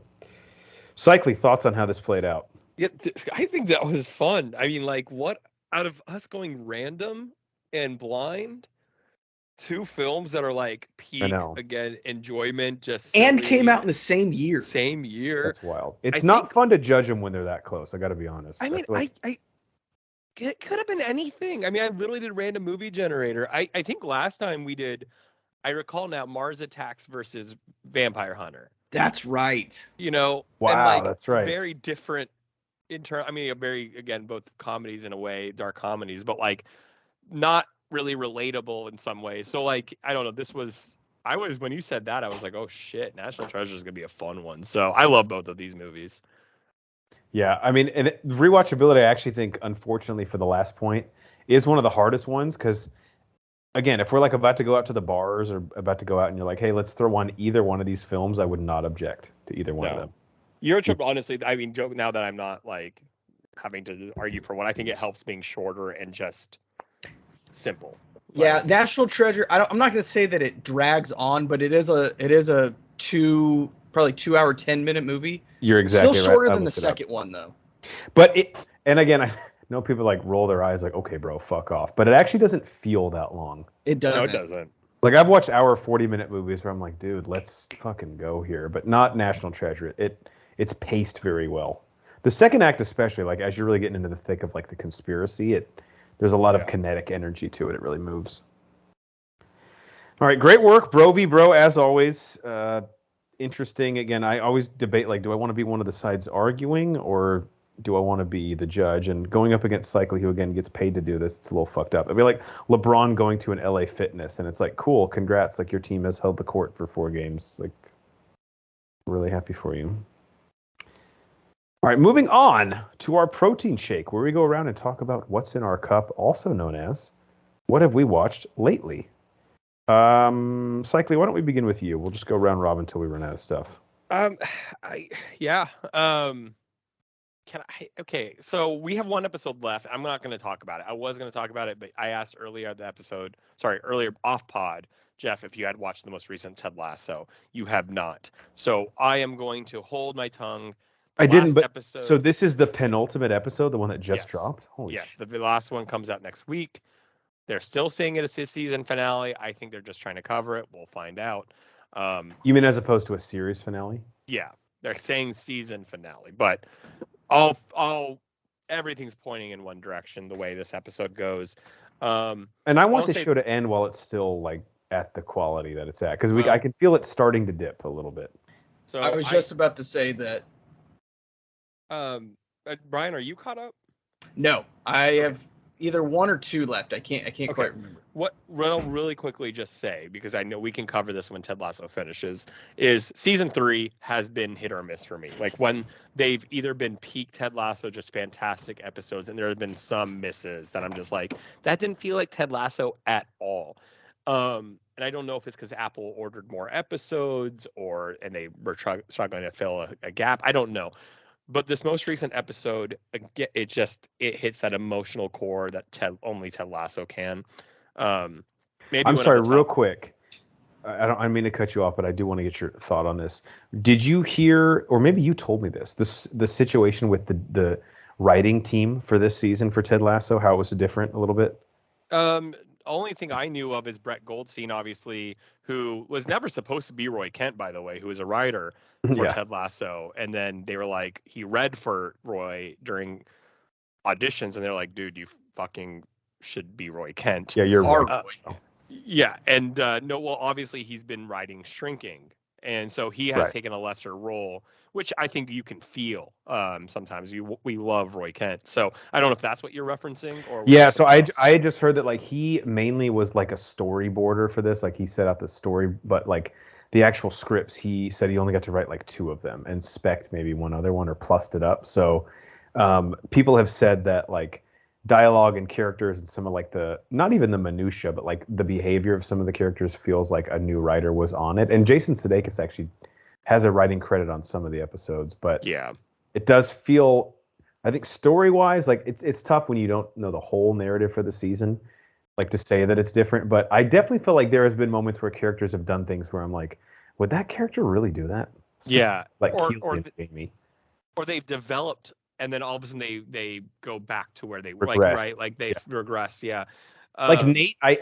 Cycly, thoughts on how this played out? Yeah, I think that was fun. I mean, like, what out of us going random and blind, 2 films that are like peak again enjoyment, just and came out in the same year. Same year. That's wild. It's not fun to judge them when they're that close. I got to be honest. I mean, it could have been anything. I mean, I literally did random movie generator. I think last time we did, I recall now, Mars Attacks versus Vampire Hunter. That's right. Wow, and that's right. Very different I mean, again, both comedies in a way, dark comedies, but like not really relatable in some ways. So like, I don't know, when you said that, I was like, oh shit, National Treasure is going to be a fun one. So I love both of these movies. Yeah, I mean, and rewatchability, I actually think, unfortunately, for the last point, is one of the hardest ones because, again, if we're like about to go out to the bars or about to go out and you're like, hey, let's throw on either one of these films, I would not object to either one of them. Eurotrip, honestly, I mean, joke now that I'm not like having to argue for one, I think it helps being shorter and just simple. Yeah, National Treasure. I'm not going to say that it drags on, but it is a probably 2 hour 10-minute movie. You're exactly still right. shorter than the second one though. But and again, I know people like roll their eyes like, okay, bro, fuck off. But it actually doesn't feel that long. It doesn't. No, it doesn't. Like I've watched 40-minute movies where I'm like, dude, let's fucking go here. But not National Treasure. It's paced very well. The second act, especially, like as you're really getting into the thick of like the conspiracy, there's a lot of kinetic energy to it. It really moves. All right, great work, Bro v Bro, as always. Interesting. Again, I always debate, like, do I want to be one of the sides arguing or do I want to be the judge? And going up against Cycly, who again gets paid to do this, it's a little fucked up. It'd be like LeBron going to an LA Fitness, and it's like, cool, congrats, like your team has held the court for 4 games. Like, really happy for you. All right, moving on to our protein shake, where we go around and talk about what's in our cup, also known as what have we watched lately. Cycly, why don't we begin with you? We'll just go round robin until we run out of stuff. Okay, so we have 1 episode left. I'm not going to talk about it. I was going to talk about it, but I asked earlier off pod, Jeff, if you had watched the most recent Ted Lasso. You have not. So I am going to hold my tongue. I didn't, but so this is the penultimate episode, the one that just dropped? Holy shit. The last one comes out next week. They're still saying it is a season finale. I think they're just trying to cover it. We'll find out. You mean as opposed to a series finale? Yeah, they're saying season finale, but everything's pointing in one direction the way this episode goes. And I want the show to end while it's still like at the quality that it's at, because I can feel it starting to dip a little bit. So I was just about to say that. Brian, are you caught up? No, I have either 1 or 2 left. I can't quite remember. What I'll really quickly just say, because I know we can cover this when Ted Lasso finishes, is season 3 has been hit or miss for me. Like when they've either been peak Ted Lasso, just fantastic episodes, and there have been some misses that I'm just like, that didn't feel like Ted Lasso at all. And I don't know if it's because Apple ordered more episodes and they were struggling to fill a gap. I don't know. But this most recent episode, it hits that emotional core that only Ted Lasso can. I'm sorry, real quick. I mean to cut you off, but I do want to get your thought on this. Did you hear, or maybe you told me the situation with the writing team for this season for Ted Lasso, how it was different a little bit? Only thing I knew of is Brett Goldstein, obviously, who was never supposed to be Roy Kent, by the way, who was a writer for Ted Lasso. And then they were like, he read for Roy during auditions, and they're like, dude, you fucking should be Roy Kent. Yeah, you're right. Yeah, and obviously he's been writing Shrinking, and so he has taken a lesser role, which I think you can feel sometimes. We love Roy Kent, so I don't know if that's what you're referencing. Or so I had just heard that like he mainly was like a storyboarder for this, like he set out the story, but like the actual scripts, he said he only got to write like 2 of them and spec'd maybe one other one or plussed it up. So people have said that like dialogue and characters and some of like not even the minutia, but like the behavior of some of the characters feels like a new writer was on it. And Jason Sudeikis actually has a writing credit on some of the episodes, but yeah, it does feel, I think story-wise, like it's tough when you don't know the whole narrative for the season, like to say that it's different. But I definitely feel like there has been moments where characters have done things where I'm like, would that character really do that? Yeah, like Keely or they've developed, and then all of a sudden they go back to where they regress. They regress. Yeah, like Nate, I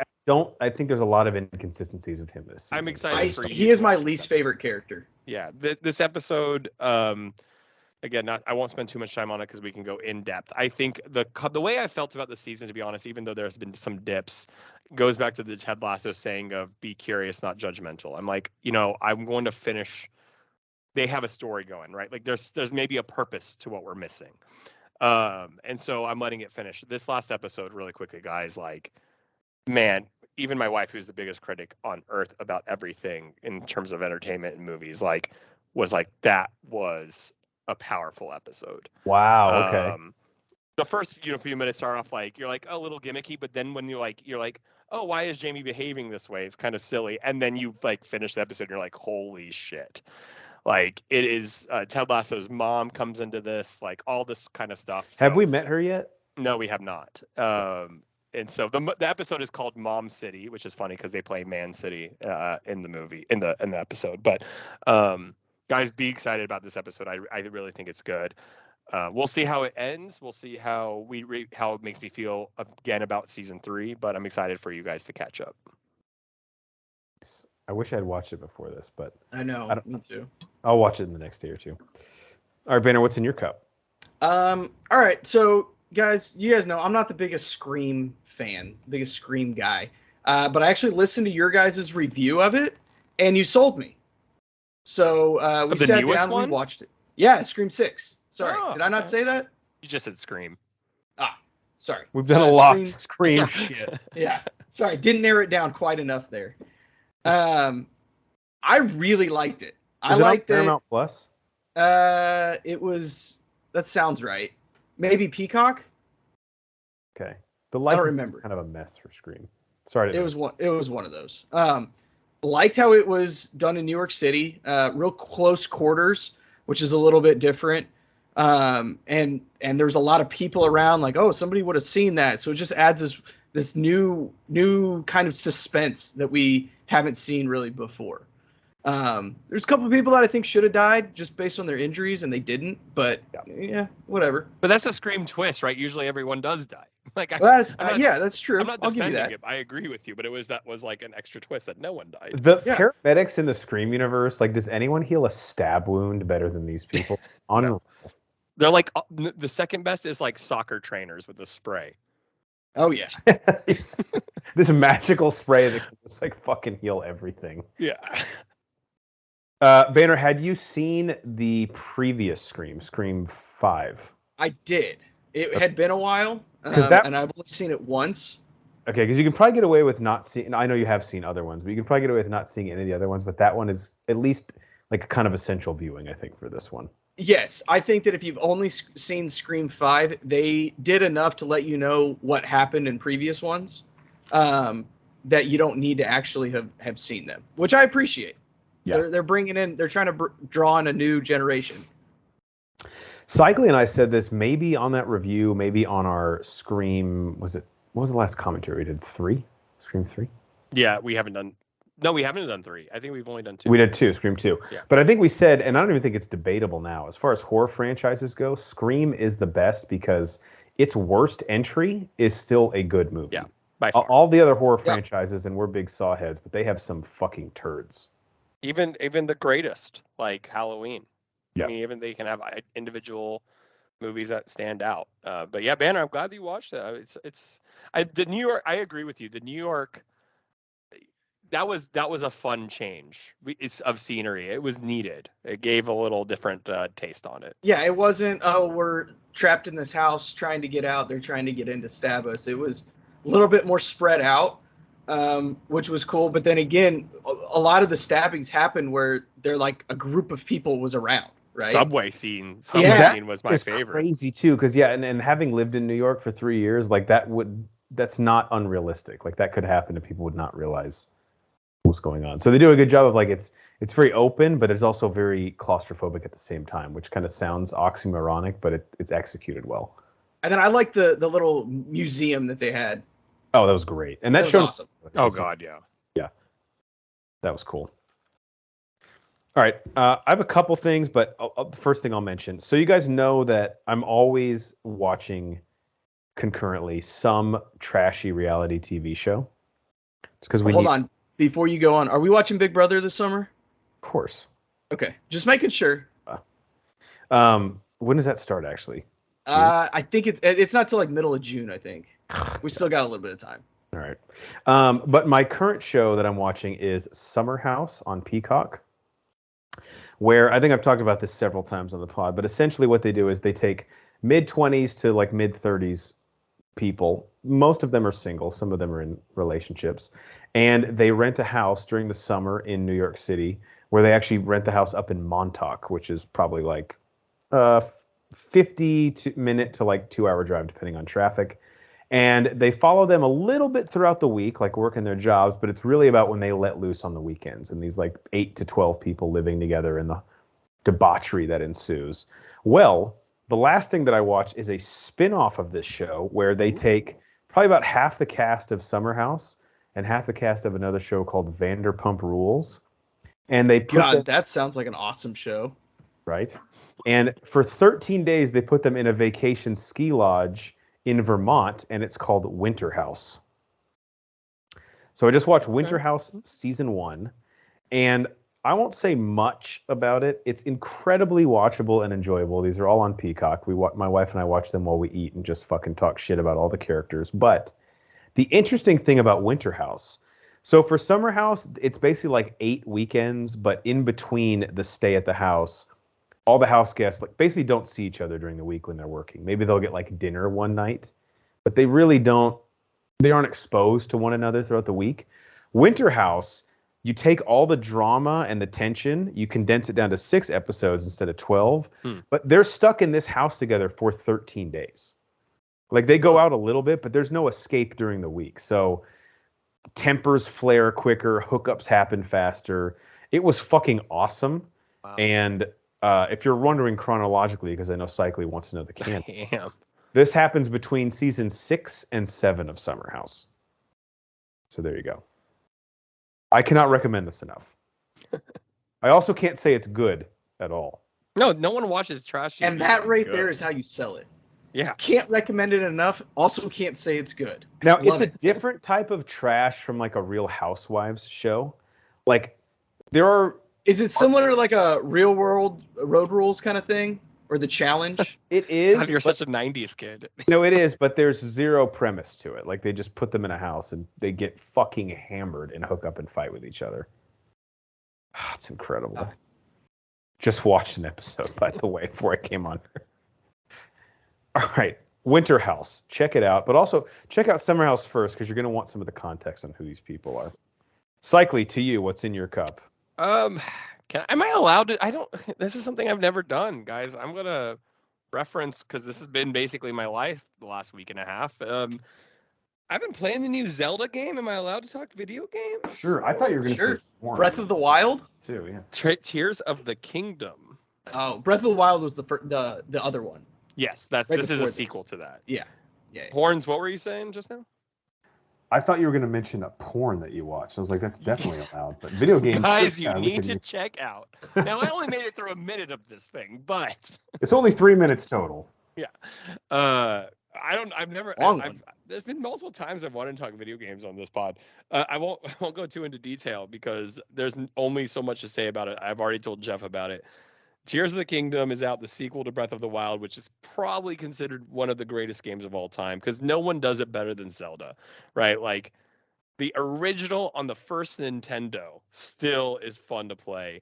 think there's a lot of inconsistencies with him this season. I'm excited for you. He is my least favorite character. Yeah, this episode, again, I won't spend too much time on it because we can go in depth. I think the way I felt about the season, to be honest, even though there's been some dips, goes back to the Ted Lasso saying of be curious, not judgmental. I'm like, I'm going to finish. They have a story going, right? Like there's maybe a purpose to what we're missing. And so I'm letting it finish. This last episode, really quickly, guys, like, man, even my wife, who's the biggest critic on earth about everything in terms of entertainment and movies, was like, that was a powerful episode. Wow. Okay. The first few minutes start off like you're like a little gimmicky, but then when you're like, oh, why is Jamie behaving this way? It's kind of silly, and then you like finish the episode, and you're like, holy shit! Like it is. Ted Lasso's mom comes into this, like all this kind of stuff. Have we met her yet? No, we have not. And so the episode is called Mom City, which is funny because they play Man City in the movie in the episode. But guys, be excited about this episode. I really think it's good. We'll see how it ends. We'll see how how it makes me feel again about season 3. But I'm excited for you guys to catch up. I wish I had watched it before this, but I know. Me too. I'll watch it in the next day or two. All right, Banner, what's in your cup? All right, so. Guys, you guys know I'm not the biggest Scream fan, biggest Scream guy, but I actually listened to your guys' review of it, and you sold me. So we sat down, we watched it. Yeah, Scream 6. Sorry, did I not say that? You just said Scream. Sorry. We've done a lot of Scream shit. Yeah. Sorry, didn't narrow it down quite enough there. I really liked it. I liked it. Paramount Plus? It was. That sounds right. Maybe Peacock. Okay. The license remember. is kind of a mess for Scream. Sorry. It was one of those. Liked how it was done in New York City. Real close quarters, which is a little bit different. And there's a lot of people around. Like, oh, somebody would have seen that. So it just adds this new kind of suspense that we haven't seen really before. There's a couple of people that I think should have died just based on their injuries, and they didn't. But yeah, whatever. But that's a Scream twist, right? Usually everyone does die. Like, that's true. I'm not I'll give you defending that. it. I agree with you, but that was like an extra twist that no one died. The paramedics in the Scream universe, like, does anyone heal a stab wound better than these people? Unreal. They're like the second best is like soccer trainers with the spray. Oh yeah. This magical spray that can just like fucking heal everything. Yeah. Banner, had you seen the previous Scream 5? I did. It had been a while, and I've only seen it once. Okay, because you can probably get away with not seeing. I know you have seen other ones, but you can probably get away with not seeing any of the other ones. But that one is at least like a kind of essential viewing, I think, for this one. Yes, I think that if you've only seen Scream 5, they did enough to let you know what happened in previous ones, that you don't need to actually have seen them, which I appreciate. Yeah. They're bringing in. They're trying to draw in a new generation. Cycly and I said this maybe on that review, maybe on our Scream. What was the last commentary we did? 3? Scream 3? Yeah, we haven't done 3. I think we've only done 2. We did 2, Scream 2. Yeah. But I think we said, and I don't even think it's debatable now, as far as horror franchises go, Scream is the best because its worst entry is still a good movie. Yeah, by far. All the other horror franchises, and we're big saw heads, but they have some fucking turds. Even the greatest, like Halloween. Yeah. I mean, even they can have individual movies that stand out. But yeah, Banner, I'm glad that you watched that. The New York. I agree with you. The New York. That was a fun change. It's of scenery. It was needed. It gave a little different taste on it. Yeah, it wasn't. Oh, we're trapped in this house trying to get out. They're trying to get in to stab us. It was a little bit more spread out, which was cool. But then again, a lot of the stabbings happened where they're like a group of people was around. Right? Subway scene was my favorite. Crazy too, because and having lived in New York for 3 years, like that's not unrealistic. Like that could happen and people would not realize what's going on. So they do a good job of like it's very open, but it's also very claustrophobic at the same time, which kind of sounds oxymoronic, but it's executed well. And then I like the little museum that they had. Oh, that was great, and that was showed awesome. Oh God, yeah, that was cool. All right, I have a couple things, but the first thing I'll mention. So you guys know that I'm always watching concurrently some trashy reality TV show. It's because we hold on before you go on. Are we watching Big Brother this summer? Of course. Okay, just making sure. When does that start actually? I think it's not till like middle of June. I think we still got a little bit of time. All right, but my current show that I'm watching is Summer House on Peacock, where I think I've talked about this several times on the pod, but essentially what they do is they take mid-20s to like mid-30s people. Most of them are single, some of them are in relationships, and they rent a house during the summer in New York City, where they actually rent the house up in Montauk, which is probably like 50-minute to like 2-hour drive depending on traffic. And they follow them a little bit throughout the week, like working their jobs, but it's really about when they let loose on the weekends and these like 8 to 12 people living together and the debauchery that ensues. Well, the last thing that I watched is a spin-off of this show where they take probably about half the cast of Summer House and half the cast of another show called Vanderpump Rules. And they that sounds like an awesome show. Right? And for 13 days, they put them in a vacation ski lodge in Vermont, and it's called Winter House. So I just watched Winter House season 1, and I won't say much about it. It's incredibly watchable and enjoyable. These are all on Peacock. My wife and I watch them while we eat and just fucking talk shit about all the characters. But the interesting thing about Winter House, so for Summer House, it's basically like 8 weekends, but in between the stay at the house, all the house guests like basically don't see each other during the week when they're working. Maybe they'll get like dinner one night, but they really don't. They aren't exposed to one another throughout the week. Winter House, you take all the drama and the tension, you condense it down to 6 episodes instead of 12, but they're stuck in this house together for 13 days. Like they go out a little bit, but there's no escape during the week. So tempers flare quicker, hookups happen faster. It was fucking awesome. Wow. And if you're wondering chronologically, because I know Cycly wants to know the canon, Damn. this happens between season 6 and 7 of Summer House. So there you go. I cannot recommend this enough. I also can't say it's good at all. No one watches trash TV. And that right there is how you sell it. Yeah. Can't recommend it enough. Also can't say it's good. Now, Love it's a different type of trash from like a Real Housewives show. Like there are... Is it similar to like a Real World Road Rules kind of thing? Or The Challenge? It is. God, you're such a 90s kid. No, it is, but there's zero premise to it. Like they just put them in a house and they get fucking hammered and hook up and fight with each other. It's incredible. Just watched an episode, by the way, before I came on. All right, Winter House. Check it out, but also check out Summer House first because you're going to want some of the context on who these people are. Cycly, to you, what's in your cup? Am I allowed to? I don't. This is something I've never done, guys. I'm gonna reference because this has been basically my life the last week and a half. I've been playing the new Zelda game. Am I allowed to talk video games? Sure. I thought you were going to say Breath of the Wild too. Yeah. Tears of the Kingdom. Oh, Breath of the Wild was the other one. Yes, Right this is a before sequel to that. Yeah. Horns. What were you saying just now? I thought you were going to mention a porn that you watched. I was like, that's definitely allowed. But video games, guys, you need to check out. Now, I only made it through a minute of this thing, but it's only 3 minutes total. Yeah. I've never. There's been multiple times I've wanted to talk video games on this pod. I won't go too into detail because there's only so much to say about it. I've already told Jeff about it. Tears of the Kingdom is out, the sequel to Breath of the Wild, which is probably considered one of the greatest games of all time because no one does it better than Zelda, right? Like the original on the first Nintendo still is fun to play.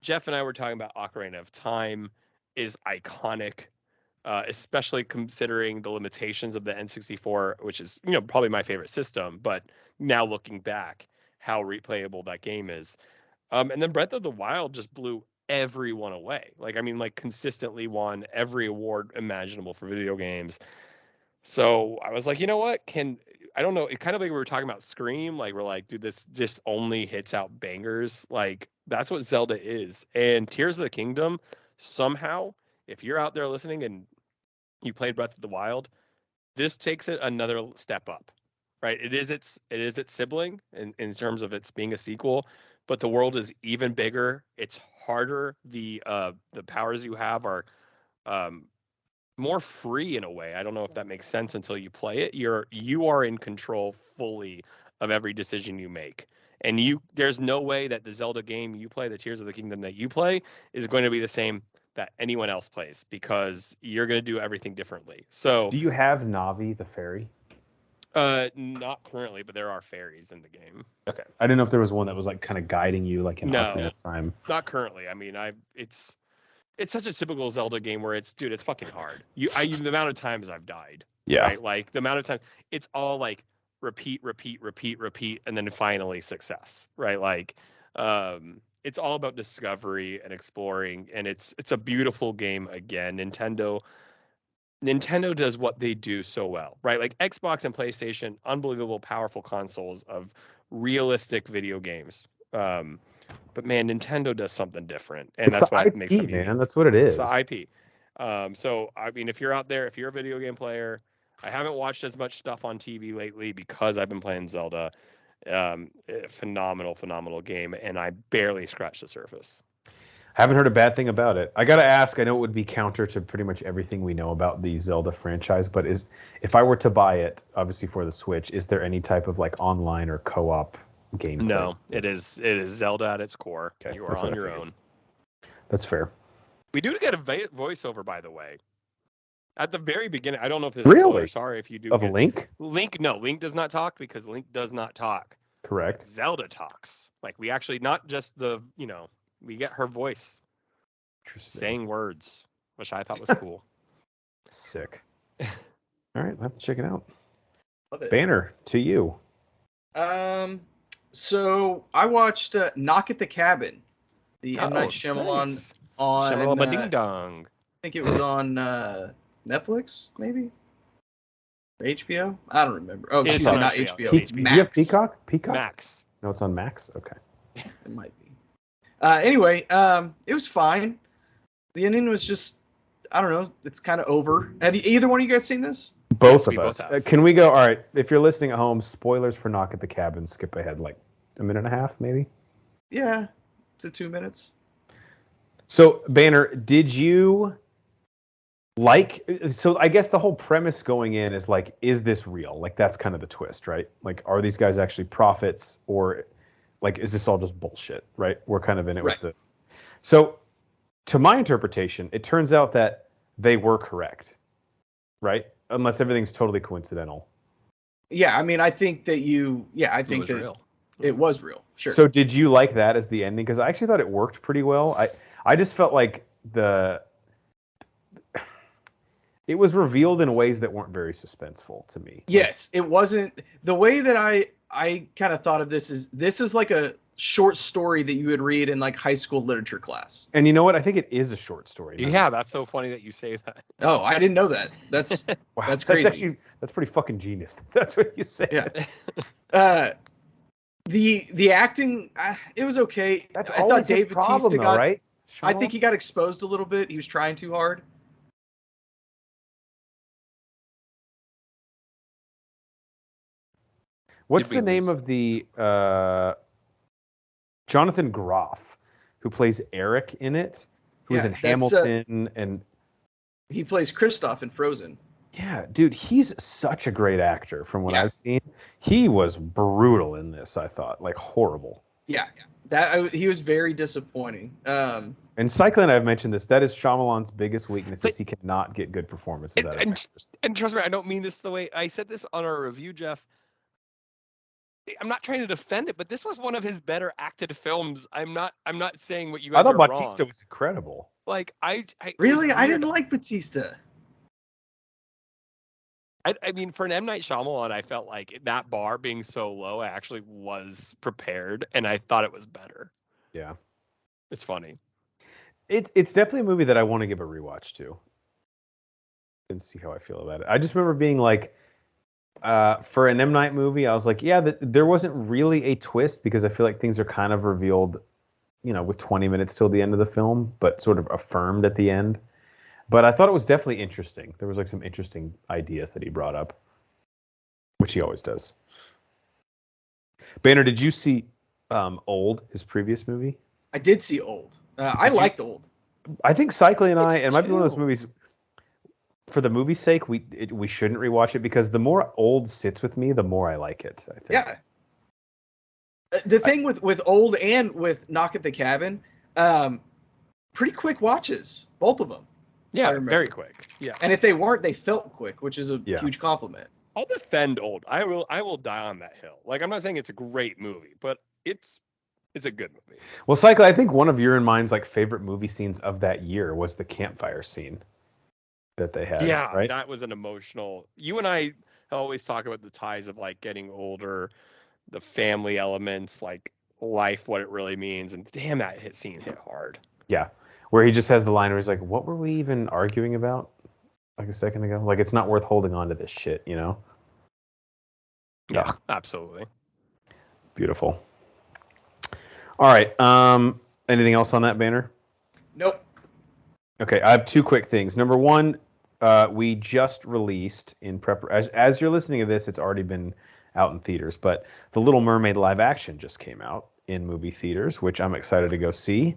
Jeff and I were talking about Ocarina of Time is iconic, especially considering the limitations of the N64, which is, probably my favorite system. But now looking back, how replayable that game is. And then Breath of the Wild just blew everyone away. Consistently won every award imaginable for video games. So I was like, you know what? I don't know. It kind of like we were talking about Scream. Like we're like, dude, this just only hits out bangers. Like that's what Zelda is. And Tears of the Kingdom, somehow, if you're out there listening and you played Breath of the Wild, this takes it another step up, right? It is its sibling in terms of its being a sequel, but the world is even bigger. It's harder. The powers you have are more free in a way. I don't know if that makes sense until you play it. You are in control fully of every decision you make. And there's no way that the Zelda game you play, the Tears of the Kingdom that you play, is going to be the same that anyone else plays because you're going to do everything differently. So, do you have Navi the fairy? Not currently, but there are fairies in the game. Okay, I didn't know if there was one that was like kind of guiding you, like in Ocarina of Time. Not currently. I mean, it's such a typical Zelda game where it's fucking hard. The amount of times I've died. Yeah. Right? Like the amount of time, it's all like repeat, and then finally success. Right? Like, it's all about discovery and exploring, and it's a beautiful game. Again, Nintendo does what they do so well, right? Like Xbox and PlayStation, unbelievable, powerful consoles of realistic video games. But man, Nintendo does something different, and that's what makes them unique. Man, that's what it is. It's the IP. So I mean, if you're out there, if you're a video game player, I haven't watched as much stuff on TV lately because I've been playing Zelda. Phenomenal game, and I barely scratched the surface. Haven't heard a bad thing about it. I gotta ask. I know it would be counter to pretty much everything we know about the Zelda franchise, but if I were to buy it, obviously for the Switch, is there any type of like online or co-op gameplay? No, it is Zelda at its core. Okay, you are on your own. That's fair. We do get a voiceover, by the way. At the very beginning, I don't know if this is spoiler. Sorry if you do. Of Link? Link does not talk because Link does not talk. Correct. Zelda talks. Like we actually not just we get her voice. Interesting. saying words, which I thought was cool. Sick. All right, I'll have to check it out. Love it. Banner, to you. So I watched Knock at the Cabin, the M. Night Shyamalan nice. on Shyamalan Ding Dong. I think it was on Netflix, maybe? Or HBO? I don't remember. Oh, It's excuse on me, not HBO. HBO. It's Do you have Peacock? Peacock? Max. No, it's on Max? Okay. It might be. Anyway, it was fine. The ending was just, I don't know, it's kind of over. Have either one of you guys seen this? Both Yes, of we us. both have. Can we go? All right. If you're listening at home, spoilers for Knock at the Cabin. Skip ahead like a minute and a half, maybe. Yeah, to 2 minutes. So, Banner, did you like? So, I guess the whole premise going in is like, is this real? Like, that's kind of the twist, right? Like, are these guys actually prophets, or like, is this all just bullshit? Right? We're kind of in it with the. So, to my interpretation, it turns out that they were correct, right? Unless everything's totally coincidental. Yeah, I mean, I think that I think was that real. it was real. Sure. So did you like that as the ending? Because I actually thought it worked pretty well. I just felt like it was revealed in ways that weren't very suspenseful to me. Yes, it wasn't the way that I kind of thought of this is like a short story that you would read in like high school literature class. And you know what? I think it is a short story. Yeah, that's so funny that you say that. Oh, I didn't know that. That's Wow, that's crazy. That's pretty fucking genius. That's what you said. Yeah. The acting, it was okay. That's I always thought Dave his problem, Bautista though, got. right? I think he got exposed a little bit. He was trying too hard. What's the name of the Jonathan Groff, who plays Eric in it, who is in Hamilton, and he plays Kristoff in Frozen. Yeah, dude, he's such a great actor from what I've seen. He was brutal in this, I thought, like horrible. Yeah. He was very disappointing. And Cyclone, I've mentioned this. That is Shyamalan's biggest weakness is he cannot get good performances out of actors. And trust me, I don't mean this the way I said this on our review, Jeff. I'm not trying to defend it, but this was one of his better acted films. I'm not saying what you guys I thought are Bautista wrong. Was incredible. Like I really, I didn't like Bautista. I mean, for an M. Night Shyamalan, I felt like that bar being so low, I actually was prepared, and I thought it was better. Yeah. It's funny. It's definitely a movie that I want to give a rewatch to. And see how I feel about it. I just remember being like, for an M. Night movie, I was like, yeah, there wasn't really a twist because I feel like things are kind of revealed, with 20 minutes till the end of the film, but sort of affirmed at the end. But I thought it was definitely interesting. There was like some interesting ideas that he brought up, which he always does. Banner, did you see Old, his previous movie? I did see Old. I liked Old. I think Cycling and it might be one of those movies. For the movie's sake, we shouldn't rewatch it because the more Old sits with me, the more I like it. I think. Yeah. The thing with Old and with Knock at the Cabin, pretty quick watches, both of them. Yeah, very quick. Yeah. And if they weren't, they felt quick, which is a huge compliment. I'll defend Old. I will die on that hill. Like, I'm not saying it's a great movie, but it's a good movie. Well, Cycle, I think one of your and mine's like favorite movie scenes of that year was the campfire scene that they had. Yeah, right? That was an emotional. You and I always talk about the ties of like getting older, the family elements, like life, what it really means, and damn, that scene hit hard. Yeah. Where he just has the line where he's like, what were we even arguing about like a second ago? Like, it's not worth holding on to this shit, Yeah, absolutely. Beautiful. All right. Anything else on that, Banner? Nope. Okay, I have two quick things. Number one, we just released in as you're listening to this, it's already been out in theaters, but The Little Mermaid live action just came out in movie theaters, which I'm excited to go see.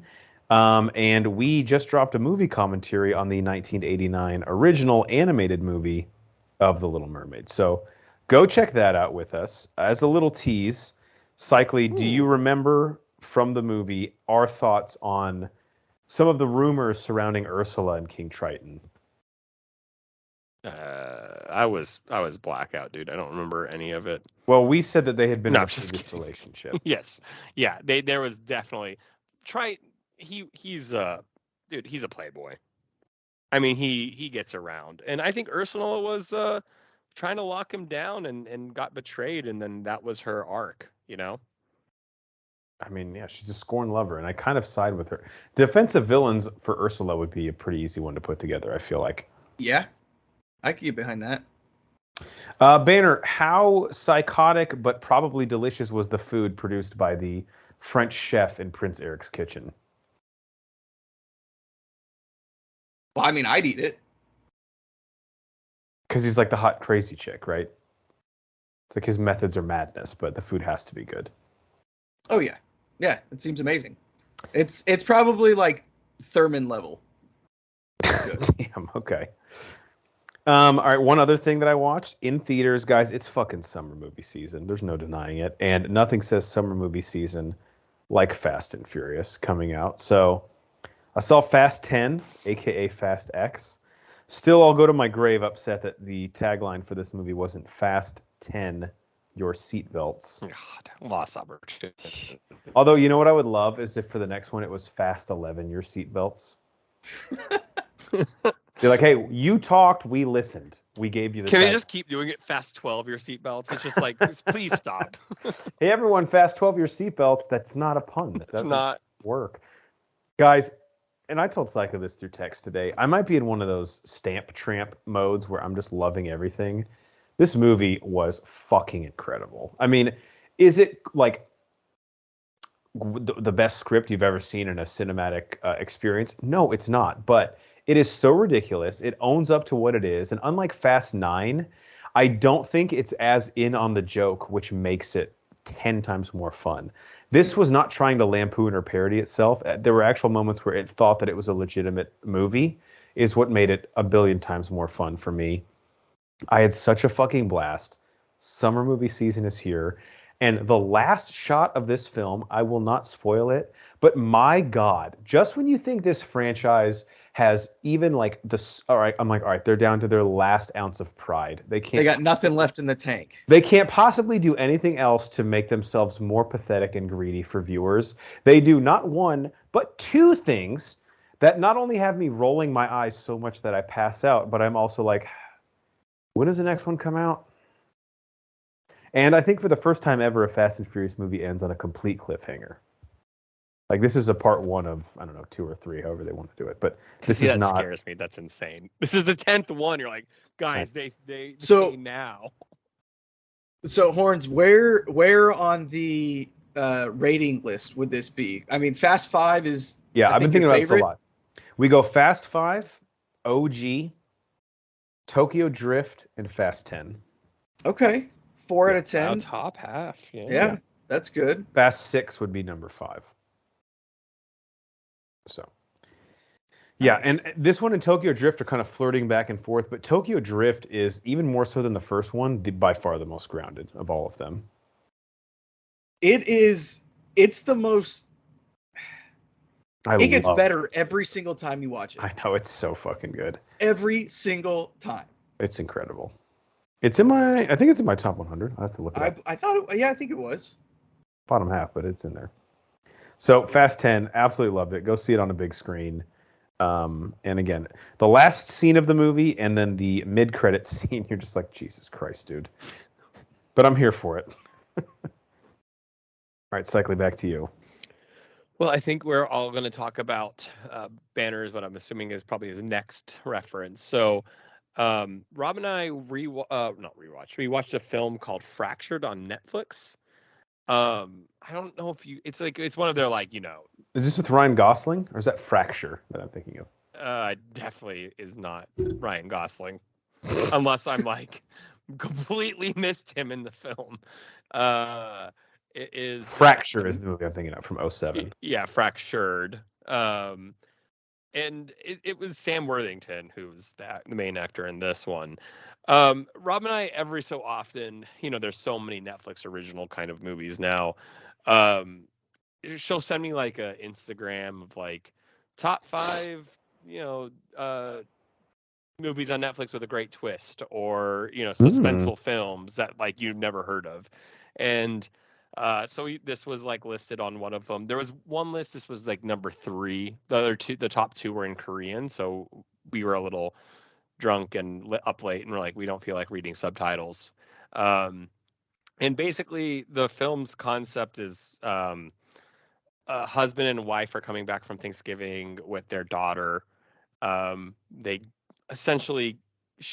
And we just dropped a movie commentary on the 1989 original animated movie of The Little Mermaid. So go check that out with us. As a little tease, Cycly, do you remember from the movie our thoughts on some of the rumors surrounding Ursula and King Triton? I was blackout, dude. I don't remember any of it. Well, we said that they had been in a just previous relationship. Yes. Yeah, there was definitely Triton. He's dude, he's a playboy. I mean, he gets around, and I think Ursula was trying to lock him down and got betrayed, and then that was her arc, you know. I mean, yeah, she's a scorned lover, and I kind of side with her. Defensive villains for Ursula would be a pretty easy one to put together, I feel like. Yeah, I could get behind that. Banner, how psychotic but probably delicious was the food produced by the French chef in Prince Eric's kitchen? Well, I mean, I'd eat it. Because he's like the hot, crazy chick, right? It's like his methods are madness, but the food has to be good. Oh, yeah. Yeah, it seems amazing. It's probably like Thurman level. Damn, okay. All right, one other thing that I watched in theaters, guys, it's fucking summer movie season. There's no denying it. And nothing says summer movie season like Fast and Furious coming out. So I saw Fast 10, a.k.a. Fast X. Still, I'll go to my grave upset that the tagline for this movie wasn't Fast 10, your seatbelts. God, lost opportunity. Although, you know what I would love is if for the next one it was Fast 11, your seatbelts. They're like, hey, you talked, we listened. We gave you the Can they just keep doing it? Fast 12, your seatbelts. It's just like, please stop. Hey, everyone, Fast 12, your seatbelts. That's not a pun. That doesn't not work. Guys, and I told Psycho this through text today. I might be in one of those stamp tramp modes where I'm just loving everything. This movie was fucking incredible. I mean, is it like the best script you've ever seen in a cinematic experience? No, it's not. But it is so ridiculous. It owns up to what it is. And unlike Fast 9, I don't think it's as in on the joke, which makes it 10 times more fun. This was not trying to lampoon or parody itself. There were actual moments where it thought that it was a legitimate movie, is what made it a billion times more fun for me. I had such a fucking blast. Summer movie season is here. And the last shot of this film, I will not spoil it, but my God, just when you think this franchise has even like this, all right, I'm like, all right, they're down to their last ounce of pride. They got nothing left in the tank. They can't possibly do anything else to make themselves more pathetic and greedy for viewers. They do not one, but two things that not only have me rolling my eyes so much that I pass out, but I'm also like, when does the next one come out? And I think for the first time ever, a Fast and Furious movie ends on a complete cliffhanger. Like, this is a part one of, I don't know, 2 or 3, however they want to do it. But this is not... That scares me. That's insane. This is the 10th one. You're like, guys, they now. So, Horns, where on the rating list would this be? I mean, Fast 5 is... Yeah, I've been thinking about this a lot. We go Fast 5, OG, Tokyo Drift, and Fast 10. Okay. 4 out of 10. Top half. Yeah, that's good. Fast 6 would be number 5. So, yeah, nice. And this one and Tokyo Drift are kind of flirting back and forth, but Tokyo Drift is even more so than the first one, by far the most grounded of all of them. It's the most... It gets better every single time you watch it. I know, it's so fucking good. Every single time. It's incredible. I think it's in my top 100. I have to look it up. I think it was. Bottom half, but it's in there. So Fast 10, absolutely loved it. Go see it on a big screen. And again, the last scene of the movie and then the mid-credit scene, you're just like, Jesus Christ, dude. But I'm here for it. All right, Cycling, back to you. Well, I think we're all going to talk about Banners, what I'm assuming is probably his next reference. So Rob and I we watched a film called Fractured on Netflix. I don't know if it's one of their, like, you know. Is this with Ryan Gosling, or is that Fracture that I'm thinking of? Definitely is not Ryan Gosling, unless I'm like completely missed him in the film. It is Fracture is the movie I'm thinking of from 2007. Yeah, Fractured. And it was Sam Worthington who's the main actor in this one. Rob and I, every so often, you know, there's so many Netflix original kind of movies now. She'll send me like a Instagram of like top 5, you know, movies on Netflix with a great twist, or, you know, suspenseful films that like you've never heard of. And This was like listed on one of them. There was one list. This was like number 3. The other two, the top 2 were in Korean. So we were a little drunk and up late, and we're like, we don't feel like reading subtitles. And basically, the film's concept is a husband and wife are coming back from Thanksgiving with their daughter. They essentially,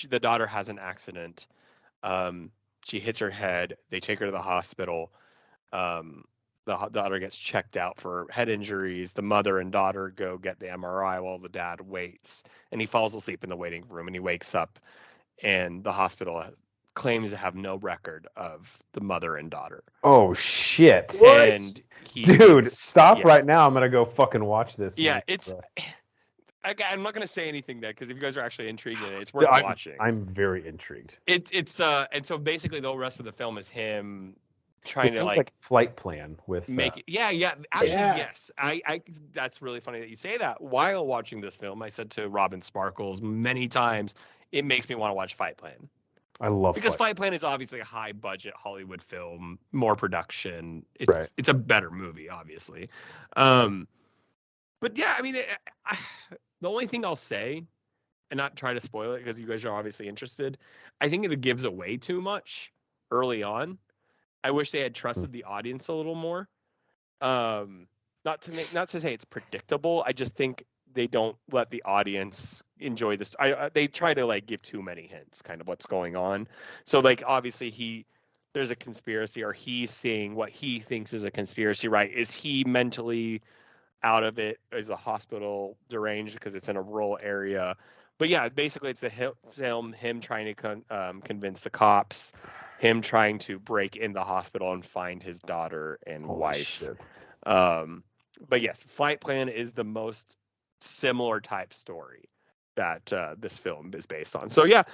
the daughter has an accident. She hits her head. They take her to the hospital. The daughter gets checked out for head injuries. The mother and daughter go get the MRI while the dad waits, and he falls asleep in the waiting room, and he wakes up, and the hospital claims to have no record of the mother and daughter. Oh shit! What? And Dude, stop right now. I'm gonna go fucking watch this. Yeah, it's. I'm not gonna say anything there because if you guys are actually intrigued in it, it's worth watching. I'm very intrigued. And so basically the whole rest of the film is him trying to like Flight Plan with make it. Yeah. Actually, yes. I that's really funny that you say that. While watching this film, I said to Robin Sparkles many times, it makes me want to watch Flight Plan. I love because Flight Plan is obviously a high budget Hollywood film, more production. It's a better movie, obviously. But yeah, I mean, the only thing I'll say, and not try to spoil it because you guys are obviously interested, I think it gives away too much early on. I wish they had trusted the audience a little more. Not to say it's predictable. I just think they don't let the audience enjoy this. They try to like give too many hints, kind of what's going on. So like obviously there's a conspiracy, or he's seeing what he thinks is a conspiracy, right? Is he mentally out of it? Is the hospital deranged because it's in a rural area? But yeah, basically it's a film, him trying to convince the cops, him trying to break in the hospital and find his daughter and wife. Shit. But yes, Flight Plan is the most similar type story that this film is based on. So yeah,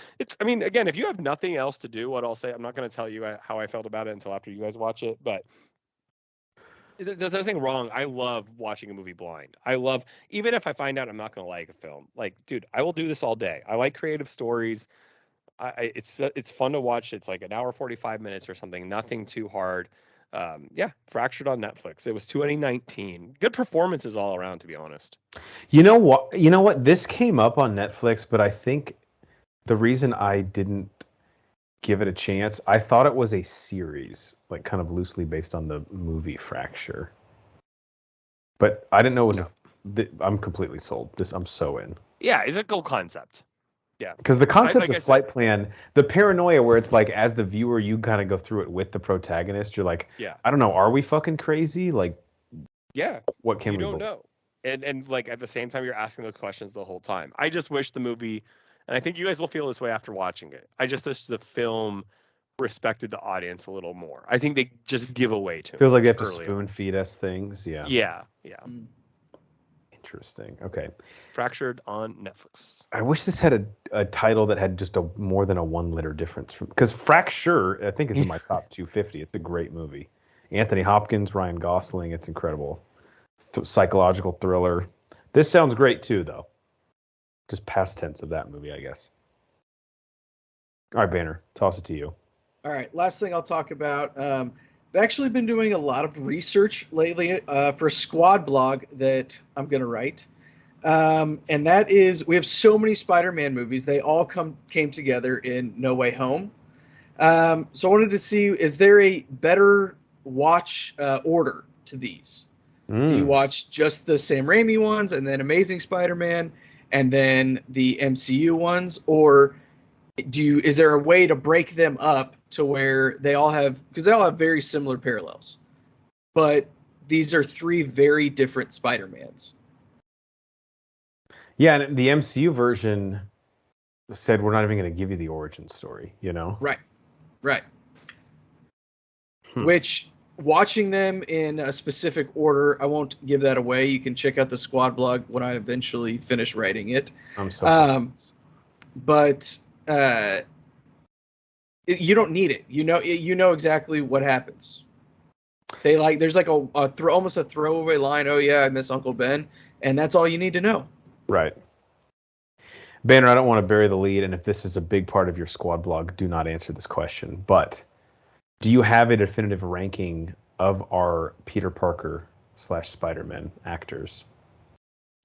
I mean, again, if you have nothing else to do, what I'll say, I'm not going to tell you how I felt about it until after you guys watch it, but there's nothing wrong. I love watching a movie blind. I love, even if I find out I'm not going to like a film, like, dude, I will do this all day. I like creative stories. It's fun to watch. It's like an hour, 45 minutes or something. Nothing too hard. Fractured on Netflix. It was 2019. Good performances all around, to be honest. You know what? This came up on Netflix, but I think the reason I didn't give it a chance, I thought it was a series, like kind of loosely based on the movie Fracture. But I didn't know it was I'm completely sold. I'm so in. Yeah, it's a cool concept. Yeah. Because the concept of Flight Plan, the paranoia where it's like, as the viewer, you kind of go through it with the protagonist. You're like, I don't know, are we fucking crazy? Like, what can we do? You don't know. And like at the same time, you're asking those questions the whole time. I just wish the movie, and I think you guys will feel this way after watching it, I just wish the film respected the audience a little more. I think they just give away too much. Feels like they have to spoon feed us things. Yeah. Yeah. Interesting. Okay. Fractured on Netflix. I wish this had a title that had just more than a 1-letter difference because Fracture, I think, is in my top 250. It's a great movie. Anthony Hopkins, Ryan Gosling. It's incredible. Psychological thriller. This sounds great too, though. Just past tense of that movie, I guess. All right, Banner, toss it to you. All right, last thing I'll talk about. I've actually been doing a lot of research lately for a squad blog that I'm going to write. And that is, we have so many Spider-Man movies. They all came together in No Way Home. So I wanted to see, is there a better watch order to these? Do you watch just the Sam Raimi ones and then Amazing Spider-Man and then the MCU ones? Or is there a way to break them up to where they all have, because they all have very similar parallels, but these are 3 very different Spider-Mans. Yeah, and the MCU version said we're not even going to give you the origin story, you know? Right. Which, watching them in a specific order, I won't give that away. You can check out the squad blog when I eventually finish writing it. I'm so but you don't need it. You know exactly what happens. There's like almost a throwaway line. Oh yeah, I miss Uncle Ben, and that's all you need to know. Right. Banner, I don't want to bury the lead, and if this is a big part of your squad blog, do not answer this question. But do you have a definitive ranking of our Peter Parker / Spider-Man actors?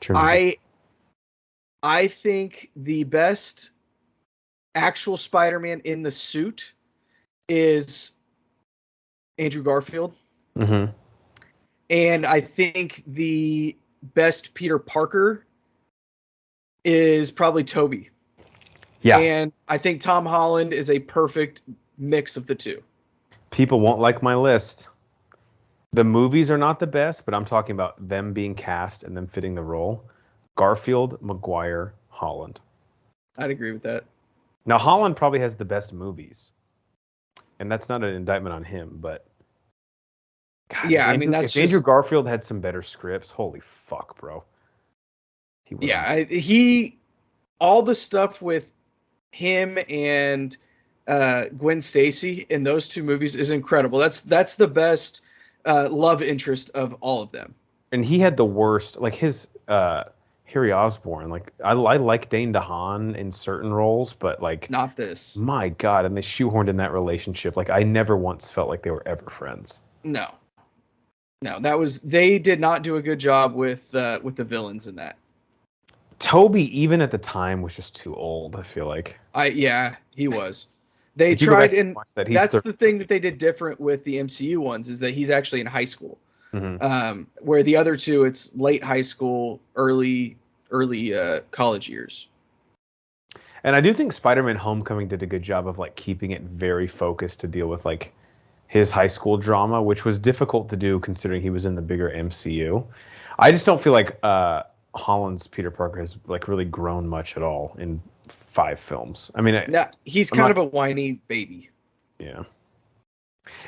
In terms of I think the best actual Spider-Man in the suit is Andrew Garfield. Mhm. And I think the best Peter Parker is probably Toby. Yeah. And I think Tom Holland is a perfect mix of the two. People won't like my list. The movies are not the best, but I'm talking about them being cast and them fitting the role. Garfield, Maguire, Holland. I'd agree with that. Now, Holland probably has the best movies. And that's not an indictment on him, but God, Yeah, I mean, that's if just Andrew Garfield had some better scripts, holy fuck, bro. he all the stuff with him and Gwen Stacy in those two movies is incredible. That's the best love interest of all of them. And he had the worst, like his Harry Osborn. Like I like Dane DeHaan in certain roles, but like Not this. my God, and they shoehorned in that relationship. Like I never once felt like they were ever friends. No, they did not do a good job with the villains in that. Toby, even at the time, was just too old. I feel like. He was. They If you go back tried, and and watch that, that's the thing that they did different with the MCU ones is that he's actually in high school. Mm-hmm. Where the other two, it's late high school, early college years. And I do think Spider-Man: Homecoming did a good job of like keeping it very focused to deal with like his high school drama, which was difficult to do considering he was in the bigger MCU. I just don't feel like Holland's Peter Parker has like really grown much at all in 5 films. I mean, he's kind of a whiny baby. Yeah.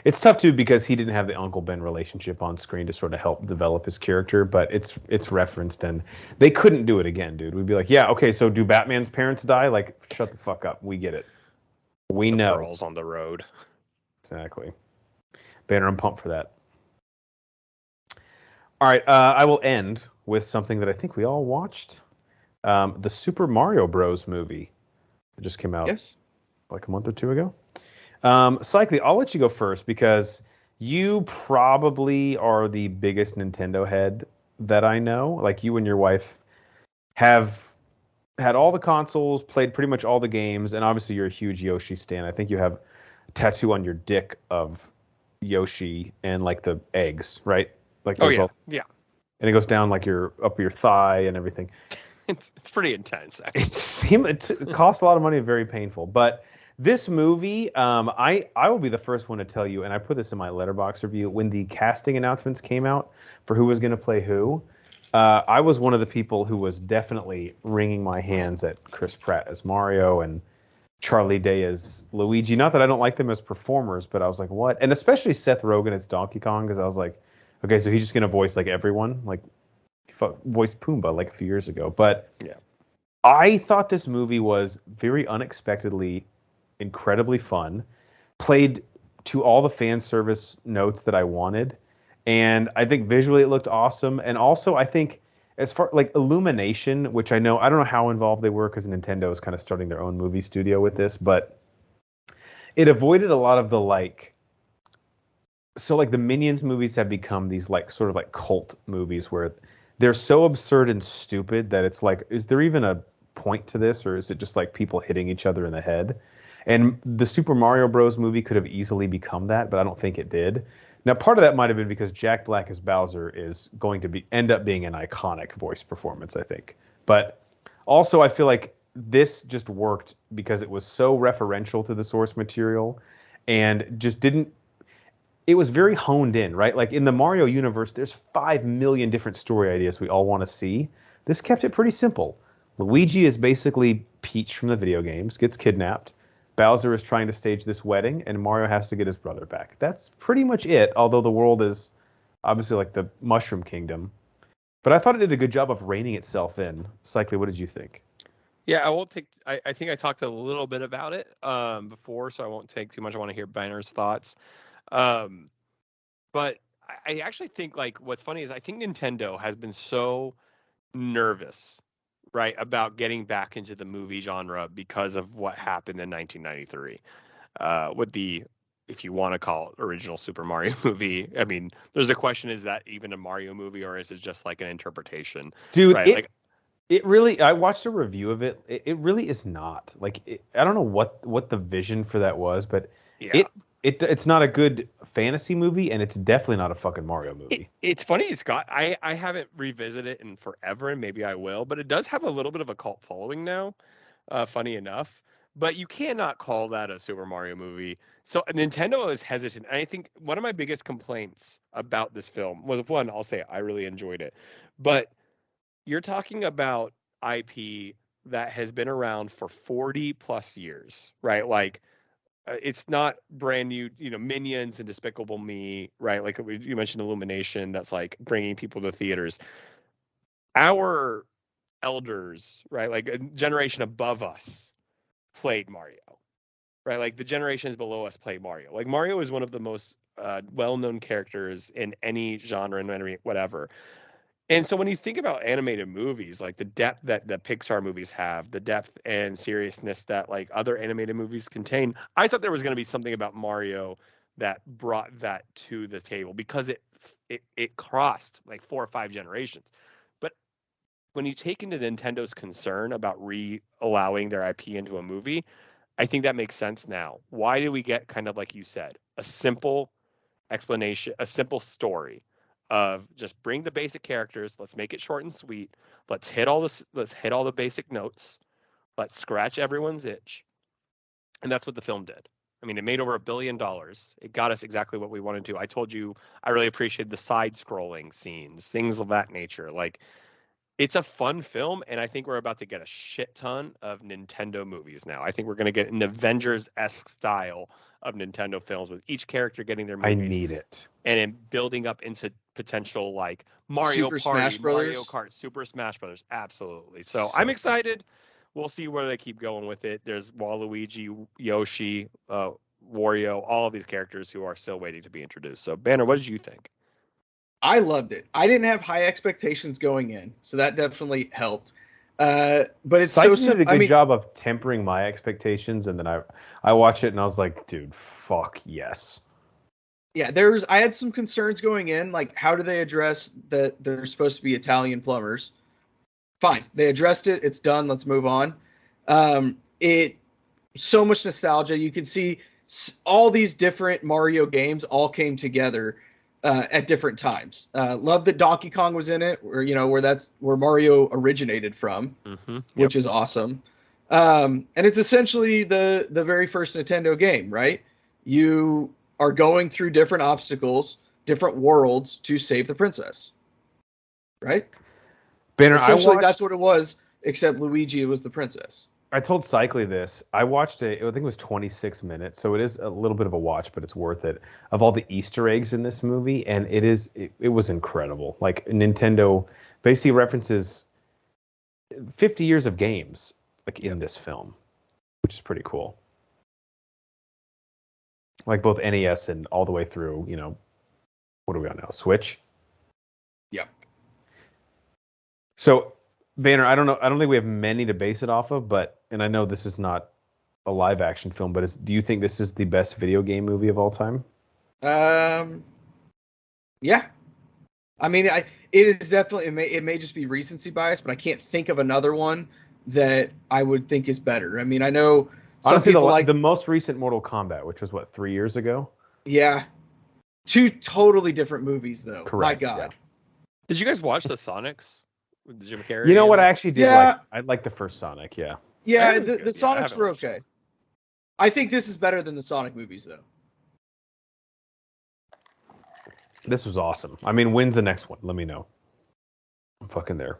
It's tough too because he didn't have the Uncle Ben relationship on screen to sort of help develop his character, but it's referenced and they couldn't do it again, dude. We'd be like, yeah, okay, so do Batman's parents die? Like, shut the fuck up. We get it. We know. Pearls on the road. Exactly. Banner, I'm pumped for that. All right, I will end with something that I think we all watched. The Super Mario Bros. Movie. It just came out like a month or two ago. Cycly, I'll let you go first because you probably are the biggest Nintendo head that I know. Like you and your wife have had all the consoles, played pretty much all the games, and obviously you're a huge Yoshi stan. I think you have a tattoo on your dick of Yoshi and like the eggs, right? Like yeah. And it goes down like up your thigh and everything. It's pretty intense. Actually. It costs a lot of money, very painful. But this movie, I will be the first one to tell you, and I put this in my Letterboxd review, when the casting announcements came out for who was going to play who, I was one of the people who was definitely wringing my hands at Chris Pratt as Mario and Charlie Day as Luigi. Not that I don't like them as performers, but I was like, what? And especially Seth Rogen as Donkey Kong, because I was like, okay, so he's just going to voice like everyone, like voiced Pumbaa like a few years ago. But yeah, I thought this movie was very unexpectedly incredibly fun, played to all the fan service notes that I wanted, and I think visually it looked awesome. And also I think as far like Illumination, which I don't know how involved they were because Nintendo is kind of starting their own movie studio with this, but it avoided a lot of the like. So like the Minions movies have become these like sort of like cult movies where they're so absurd and stupid that it's like, is there even a point to this, or is it just like people hitting each other in the head? And the Super Mario Bros. Movie could have easily become that, but I don't think it did. Now, part of that might have been because Jack Black as Bowser is going to end up being an iconic voice performance, I think. But also, I feel like this just worked because it was so referential to the source material and just didn't. It was very honed in, right? Like in the Mario universe, there's 5 million different story ideas we all want to see. This kept it pretty simple. Luigi is basically Peach from the video games, gets kidnapped. Bowser is trying to stage this wedding, and Mario has to get his brother back. That's pretty much it, although the world is obviously like the Mushroom Kingdom. But I thought it did a good job of reining itself in. Cycly, what did you think? Yeah, I won't take. I think I talked a little bit about it before, so I won't take too much. I want to hear Banner's thoughts. But I actually think like what's funny is I think Nintendo has been so nervous, right, about getting back into the movie genre because of what happened in 1993 with the if you want to call it original Super Mario movie. I mean, there's a question: is that even a Mario movie, or is it just like an interpretation? Dude, Right? it really. I watched a review of it. It really is not. Like, I don't know what the vision for that was, but yeah. it's not a good fantasy movie, and it's definitely not a fucking Mario movie. It's funny. It's got I haven't revisited it in forever, and maybe I will, but it does have a little bit of a cult following now. Funny enough, but you cannot call that a Super Mario movie. So Nintendo is hesitant. And I think one of my biggest complaints about this film was, one, I'll say I really enjoyed it, but you're talking about IP that has been around for 40 plus years, right? Like it's not brand new, Minions and Despicable Me, right? Like you mentioned Illumination, that's like bringing people to theaters. Our elders, right? Like a generation above us played Mario, right? Like the generations below us played Mario. Like Mario is one of the most well-known characters in any genre and whatever. And so when you think about animated movies, like the depth that the Pixar movies have, the depth and seriousness that like other animated movies contain, I thought there was going to be something about Mario that brought that to the table because it crossed like 4 or 5 generations. But when you take into Nintendo's concern about re-allowing their IP into a movie, I think that makes sense now. Why do we get, kind of like you said, a simple explanation, a simple story of just bring the basic characters, let's make it short and sweet, let's hit all the basic notes, let's scratch everyone's itch. And that's what the film did. I mean, it made over $1 billion. It got us exactly what we wanted to. I told you I really appreciated the side scrolling scenes, things of that nature. Like, it's a fun film, and I think we're about to get a shit ton of Nintendo movies now. I think we're going to get an Avengers-esque style of Nintendo films with each character getting their I movies. need it. And in building up into potential like Mario Super Party, Smash Brothers? Mario Kart, Super Smash Brothers. Absolutely. So I'm excited. We'll see where they keep going with it. There's Waluigi, Yoshi, Wario, all of these characters who are still waiting to be introduced. So Banner, what did you think? I loved it. I didn't have high expectations going in, so that definitely helped. But it's Psych so did a simple. good job of tempering my expectations, and then I watched it and I was like, dude, fuck yes. Yeah, I had some concerns going in, like how do they address that they're supposed to be Italian plumbers? Fine, they addressed it. It's done. Let's move on. It so much nostalgia. You can see all these different Mario games all came together at different times. Love that Donkey Kong was in it, where that's where Mario originated from, which is awesome. And it's essentially the very first Nintendo game, right? You are going through different obstacles, different worlds to save the princess, right? Banner, Essentially, that's what it was, except Luigi was the princess. I told Cycly this. I watched it. I think it was 26 minutes, so it is a little bit of a watch, but it's worth it. Of all the Easter eggs in this movie, and it was incredible. Like Nintendo basically references 50 years of games like in this film, which is pretty cool. Like both NES and all the way through, what are we on now? Switch? Yeah. So, Banner, I don't know. I don't think we have many to base it off of, and I know this is not a live action film, but do you think this is the best video game movie of all time? Yeah. I mean, it is definitely, it may just be recency bias, but I can't think of another one that I would think is better. I mean, I know some honestly, people the most recent Mortal Kombat, which was 3 years ago? Yeah. 2 totally different movies, though. Correct. My God. Yeah. Did you guys watch the Sonics with Jim Carrey? You know what? I actually did. Yeah. I like the first Sonic. Yeah. Yeah, the Sonics were okay. I think this is better than the Sonic movies, though. This was awesome. I mean, when's the next one? Let me know. I'm fucking there.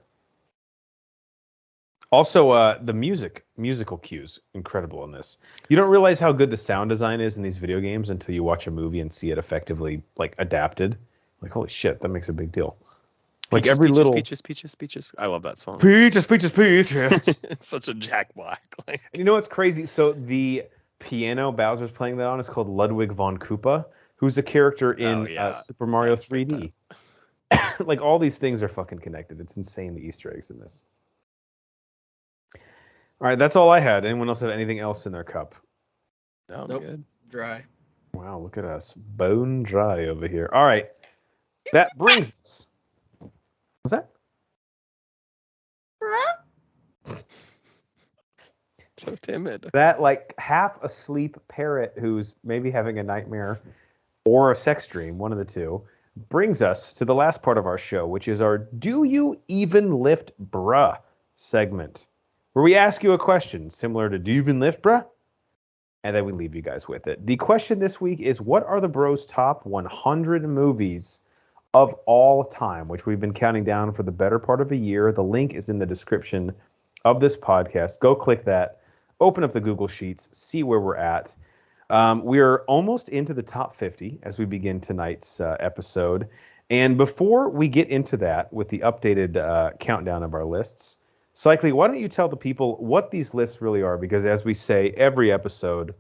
Also, the musical cues, incredible in this. You don't realize how good the sound design is in these video games until you watch a movie and see it effectively like adapted. Like, holy shit, that makes a big deal. Like Peaches, every peaches, little peaches. I love that song. Peaches. It's such a Jack Black. Like, You know what's crazy? So the piano Bowser's playing that on is called Ludwig von Koopa, who's a character in Super Mario 3D. Like all these things are fucking connected. It's insane, the Easter eggs in this. All right, that's all I had. Anyone else have anything else in their cup? No, Nope. good. Dry. Wow, look at us. Bone dry over here. All right. That brings us. What's that? So timid. That like half asleep parrot who's maybe having a nightmare or a sex dream, one of the two, brings us to the last part of our show, which is our Do You Even Lift Bruh segment, where we ask you a question similar to Do You Even Lift Bruh? And then we leave you guys with it. The question this week is, what are the Bros' top 100 movies of all time, which we've been counting down for the better part of a year. The link is in the description of this podcast. Go click that, open up the Google Sheets, see where we're at. We are almost into the top 50 as we begin tonight's episode. And before we get into that with the updated countdown of our lists, Cycly, why don't you tell the people what these lists really are? Because as we say every episode,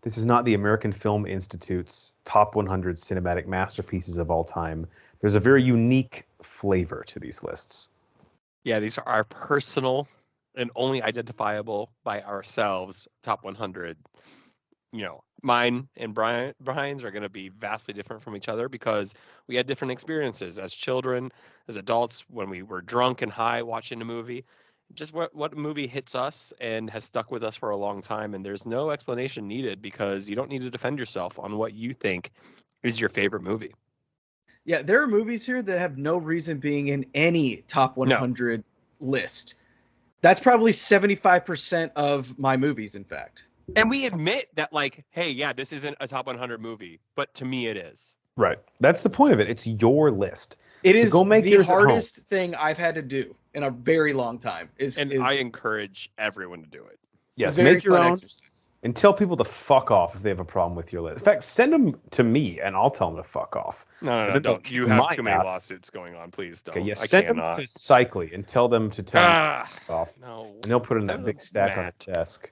this is not the American Film Institute's top 100 cinematic masterpieces of all time. There's a very unique flavor to these lists. Yeah, these are our personal and only identifiable by ourselves top 100. You know, mine and Brian's are going to be vastly different from each other because we had different experiences as children, as adults, when we were drunk and high watching a movie. Just what movie hits us and has stuck with us for a long time. And there's no explanation needed because you don't need to defend yourself on what you think is your favorite movie. Yeah, there are movies here that have no reason being in any top 100 list. That's probably 75% of my movies, in fact. And we admit that, like, hey, yeah, this isn't a top 100 movie, but to me it is. Right. That's the point of it. It's your list. It is go make the hardest thing I've had to do in a very long time. I encourage everyone to do it. Yes, make your own exercise. And tell people to fuck off if they have a problem with your list. In fact, send them to me and I'll tell them to fuck off. No, don't. You have too many lawsuits going on. Please don't. Okay, yes, send them to Cycly and tell them to tell them to fuck off. No. And they'll put it in that big stack on the desk.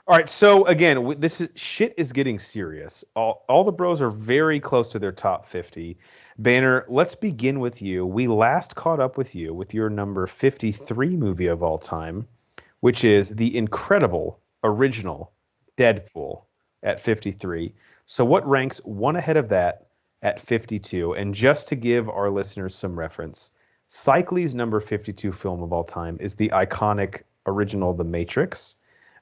All right, so again, shit is getting serious. All the bros are very close to their top 50. Banner, let's begin with you. We last caught up with you with your number 53 movie of all time, which is the incredible original Deadpool at 53. So what ranks one ahead of that at 52? And just to give our listeners some reference, Cycly's number 52 film of all time is the iconic original The Matrix.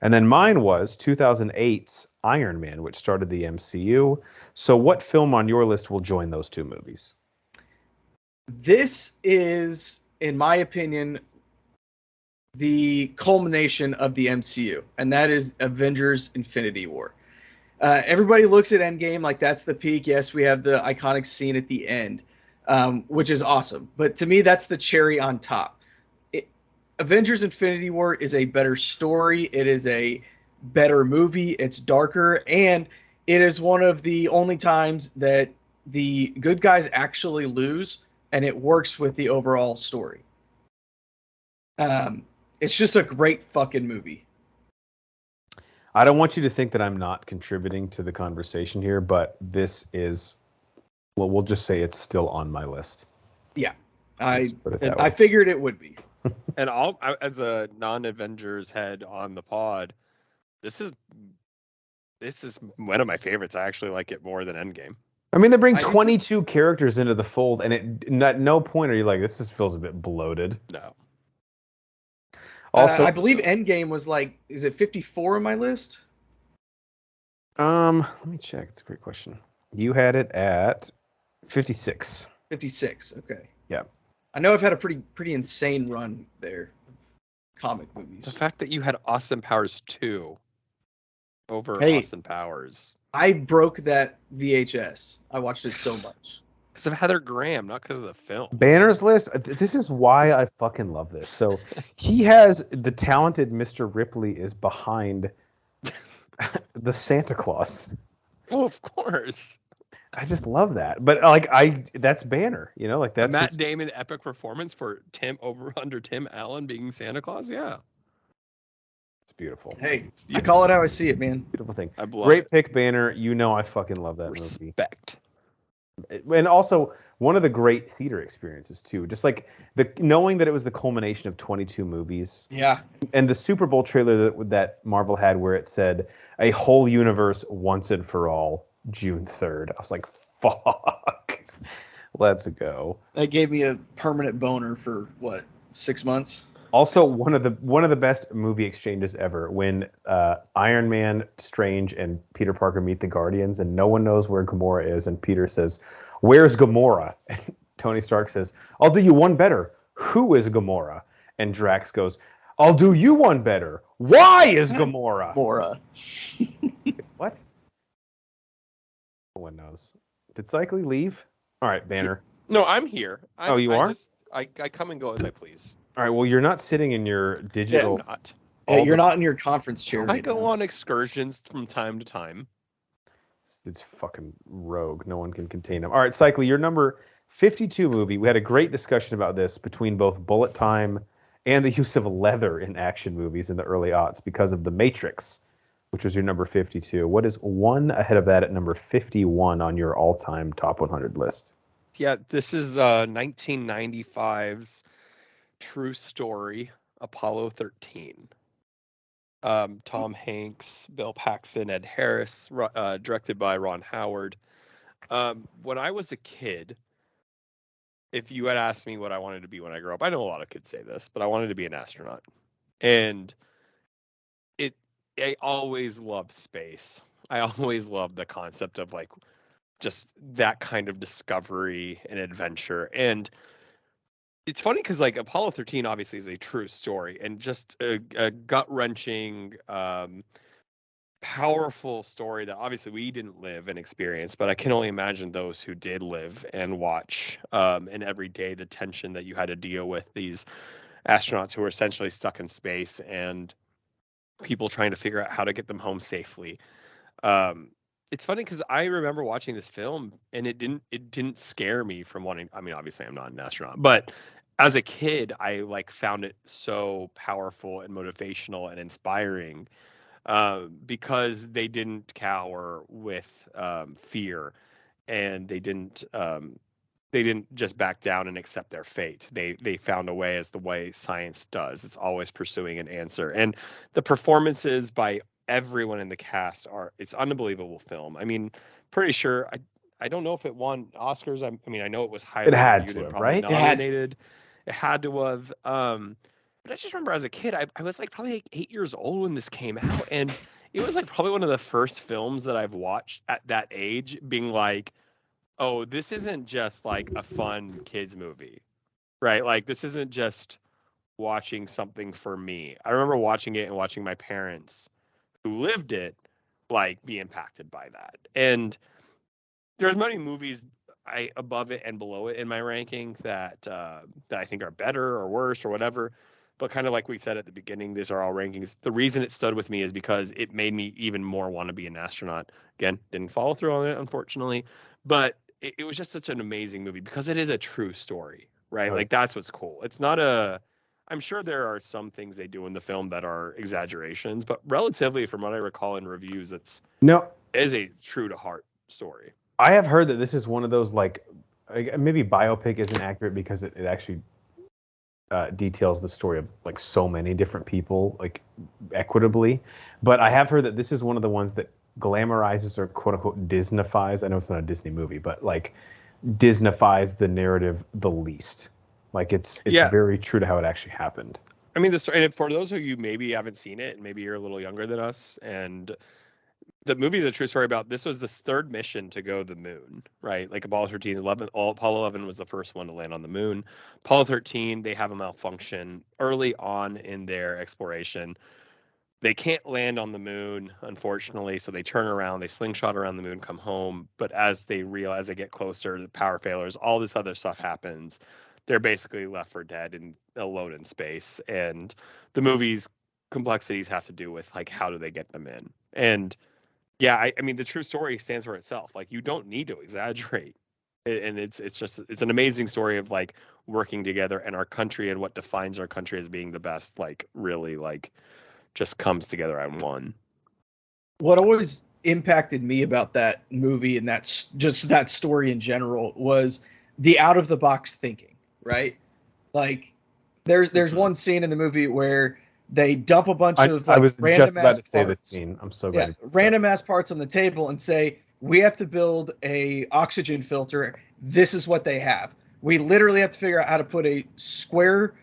And then mine was 2008's Iron Man, which started the MCU. So what film on your list will join those two movies? This is, in my opinion, the culmination of the MCU, and that is Avengers Infinity War. Everybody looks at Endgame like that's the peak. Yes, we have the iconic scene at the end, which is awesome. But to me, that's the cherry on top. Avengers Infinity War is a better story. It is a better movie. It's darker. And it is one of the only times that the good guys actually lose, and it works with the overall story. It's just a great fucking movie. I don't want you to think that I'm not contributing to the conversation here, but this is, well, we'll just say it's still on my list. Yeah, I figured it would be. And as a non-Avengers head on the pod, this is one of my favorites. I actually like it more than Endgame. I mean, they bring 22 characters into the fold, and at no point are you like, this feels a bit bloated. No. Also, I believe Endgame was like, is it 54 on my list? Let me check. It's a great question. You had it at 56. 56. Okay. Yeah. I know I've had a pretty insane run there of comic movies. The fact that you had Austin Powers 2 over Austin Powers. I broke that VHS. I watched it so much. Because of Heather Graham, not because of the film. Banner's list, this is why I fucking love this. So he has the talented Mr. Ripley is behind the Santa Claus. Oh, of course. I just love that. But that's Banner, like that's Matt Damon epic performance for under Tim Allen being Santa Claus. Yeah. It's beautiful. Hey, I call it how I see it, man. Beautiful thing. I love Great it. pick, Banner. I fucking love that movie. Respect. And also one of the great theater experiences too. Just like knowing that it was the culmination of 22 movies. Yeah. And the Super Bowl trailer that Marvel had where it said A Whole Universe Once and For All, June 3rd. I was like, fuck. Let's go. That gave me a permanent boner for, 6 months? Also, one of the best movie exchanges ever, when Iron Man, Strange, and Peter Parker meet the Guardians, and no one knows where Gamora is, and Peter says, "Where's Gamora?" And Tony Stark says, "I'll do you one better. Who is Gamora?" And Drax goes, "I'll do you one better. Why is Gamora?" Gamora. What? No one knows. Did Cycly leave? All right, Banner. No, I'm here. You are? I come and go as I please. All right, well, you're not sitting in your digital... I'm not. You're not in your conference chair. I go on excursions from time to time. It's fucking rogue. No one can contain him. All right, Cycly, your number 52 movie. We had a great discussion about this between both bullet time and the use of leather in action movies in the early aughts because of The Matrix, which was your number 52. What is one ahead of that at number 51 on your all-time top 100 list? Yeah, this is 1995's true story, Apollo 13. Tom Hanks, Bill Paxton, Ed Harris, directed by Ron Howard. When I was a kid, if you had asked me what I wanted to be when I grew up, I know a lot of kids say this, but I wanted to be an astronaut. And I always loved space. I always loved the concept of like just that kind of discovery and adventure. And it's funny because like Apollo 13 obviously is a true story and just a gut-wrenching, powerful story that obviously we didn't live and experience, but I can only imagine those who did live and watch, and every day the tension that you had to deal with these astronauts who were essentially stuck in space and people trying to figure out how to get them home safely. It's funny because I remember watching this film and it didn't scare me from wanting. I mean, obviously I'm not an astronaut, but as a kid, I like found it so powerful and motivational and inspiring, because they didn't cower with fear, and they didn't just back down and accept their fate. They found a way, as the way science does. It's always pursuing an answer, and the performances by everyone in the cast it's unbelievable film. I mean, pretty sure I don't know if it won Oscars. I mean, I know it was highly reviewed and probably nominated. It had to have. But I just remember as a kid, I was like probably like 8 years old when this came out, and it was like probably one of the first films that I've watched at that age, being like, oh, this isn't just like a fun kids movie, right? Like this isn't just watching something for me. I remember watching it and watching my parents who lived it like be impacted by that. And there's many movies above it and below it in my ranking that I think are better or worse or whatever. But kind of like we said at the beginning, these are all rankings. The reason it stood with me is because it made me even more want to be an astronaut. Again, didn't follow through on it, unfortunately. But it was just such an amazing movie because it is a true story, right? Like that's what's cool. It's not I'm sure there are some things they do in the film that are exaggerations, but relatively, from what I recall in reviews, it is a true to heart story. I have heard that this is one of those like maybe biopic isn't accurate because it actually details the story of like so many different people like equitably, but I have heard that this is one of the ones that glamorizes or quote unquote Disneyfies. I know it's not a Disney movie, but like Disneyfies the narrative the least. Like it's very true to how it actually happened. I mean, and for those of you maybe haven't seen it, and maybe you're a little younger than us, and the movie is a true story about this was the third mission to go to the moon, right? Like Apollo 13, Apollo 11 was the first one to land on the moon. Apollo 13, they have a malfunction early on in their exploration. They can't land on the moon, unfortunately, so they turn around, they slingshot around the moon, come home. But as they realize they get closer, the power failures, all this other stuff happens. They're basically left for dead and alone in space. And the movie's complexities have to do with like how do they get them in. And yeah, I mean the true story stands for itself. Like you don't need to exaggerate. And it's an amazing story of like working together and our country and what defines our country as being the best, like really like just comes together on one. What always impacted me about that movie and that's just that story in general was the out of the box thinking, right? Like there's one scene in the movie where They dump a bunch of I like was random just about ass to say this parts. scene. I'm so Yeah, glad. random ass parts on the table and say, we have to build a oxygen filter. This is what they have. We literally have to figure out how to put a square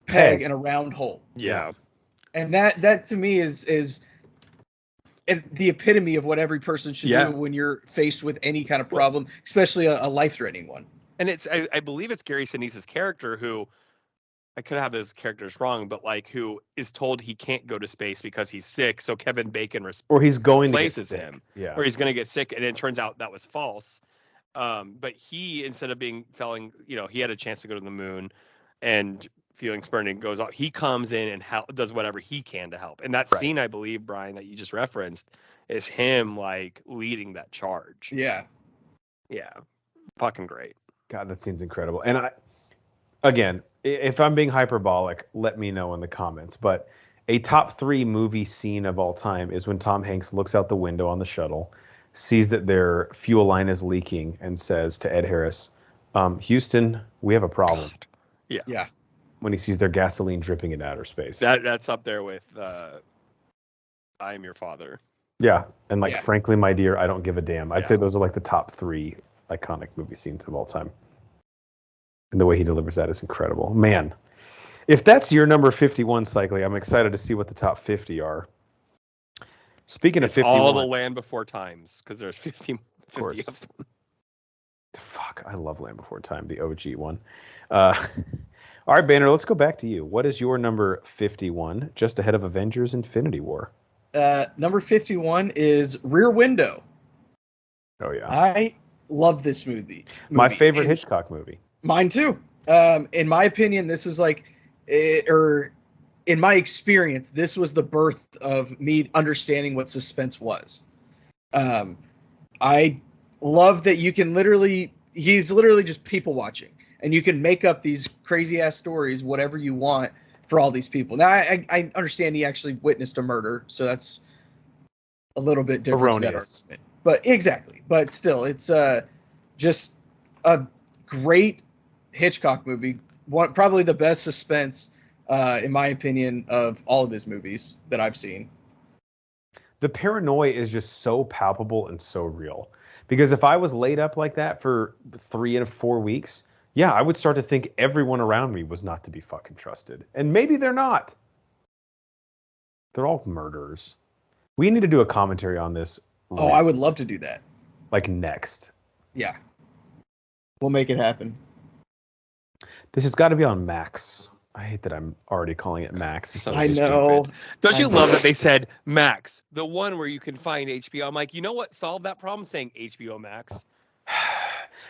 peg in a round hole. Yeah. And that to me is the epitome of what every person should do when you're faced with any kind of problem, especially a life-threatening one. And it's I believe it's Gary Sinise's character who, I could have his characters wrong, but like who is told he can't go to space because he's sick. So Kevin Bacon or he's going replaces to get him, yeah, or he's going to get sick, and it turns out that was false. But he, instead of being feeling, he had a chance to go to the moon, and feeling spurned and goes off. He comes in and does whatever he can to help. And that scene, I believe, Brian, that you just referenced, is him like leading that charge. Yeah, fucking great. God, that scene's incredible. And again, if I'm being hyperbolic, let me know in the comments. But a top 3 movie scene of all time is when Tom Hanks looks out the window on the shuttle, sees that their fuel line is leaking, and says to Ed Harris, Houston, we have a problem. God. Yeah. When he sees their gasoline dripping in outer space. That's up there with I Am Your Father. Yeah. And frankly, my dear, I don't give a damn. I'd say those are like the top 3 iconic movie scenes of all time. And the way he delivers that is incredible. Man, if that's your number 51, Cycling, I'm excited to see what the top 50 are. Speaking of 51. All the Land Before Times, because there's 50 of them. Fuck, I love Land Before Time, the OG one. All right, Banner, let's go back to you. What is your number 51, just ahead of Avengers Infinity War? Number 51 is Rear Window. Oh, yeah. I love this movie. My favorite Hitchcock movie. Mine, too. In my opinion, this is like, in my experience, this was the birth of me understanding what suspense was. I love that you can he's literally just people watching. And you can make up these crazy ass stories, whatever you want, for all these people. Now, I understand he actually witnessed a murder, so that's a little bit different. Erroneous. But exactly. But still, it's just a great Hitchcock movie. Probably the best suspense, in my opinion, of all of his movies that I've seen. The paranoia is just so palpable and so real. Because if I was laid up like that for 3 and 4 weeks, yeah, I would start to think everyone around me was not to be fucking trusted. And maybe they're not. They're all murderers. We need to do a commentary on this. Oh, I would love to do that. Like next. Yeah. We'll make it happen. This has got to be on Max. I hate that I'm already calling it Max. I know. Stupid. Don't you love that they said Max, the one where you can find HBO? I'm like, you know what solved that problem? Saying HBO Max.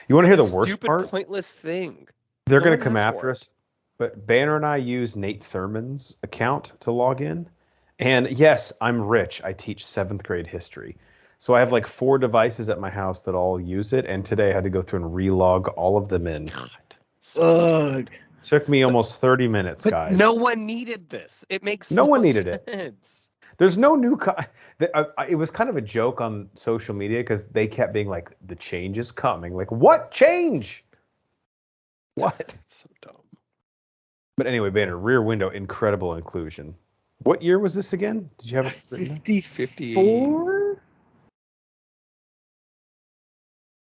You want to hear the worst stupid, part? Pointless thing. They're going to come after us. But Banner and I use Nate Thurman's account to log in. And yes, I'm rich. I teach 7th grade history. So I have like 4 devices at my house that all use it. And today I had to go through and relog all of them in. Ugh. Took me almost 30 minutes, but guys. No one needed this. It makes no one needed sense. it. There's no new. It was kind of a joke on social media because they kept being like, "The change is coming." Like, what change? What? So dumb. But anyway, Banner, Rear Window, incredible inclusion. What year was this again? Did you have it? 54?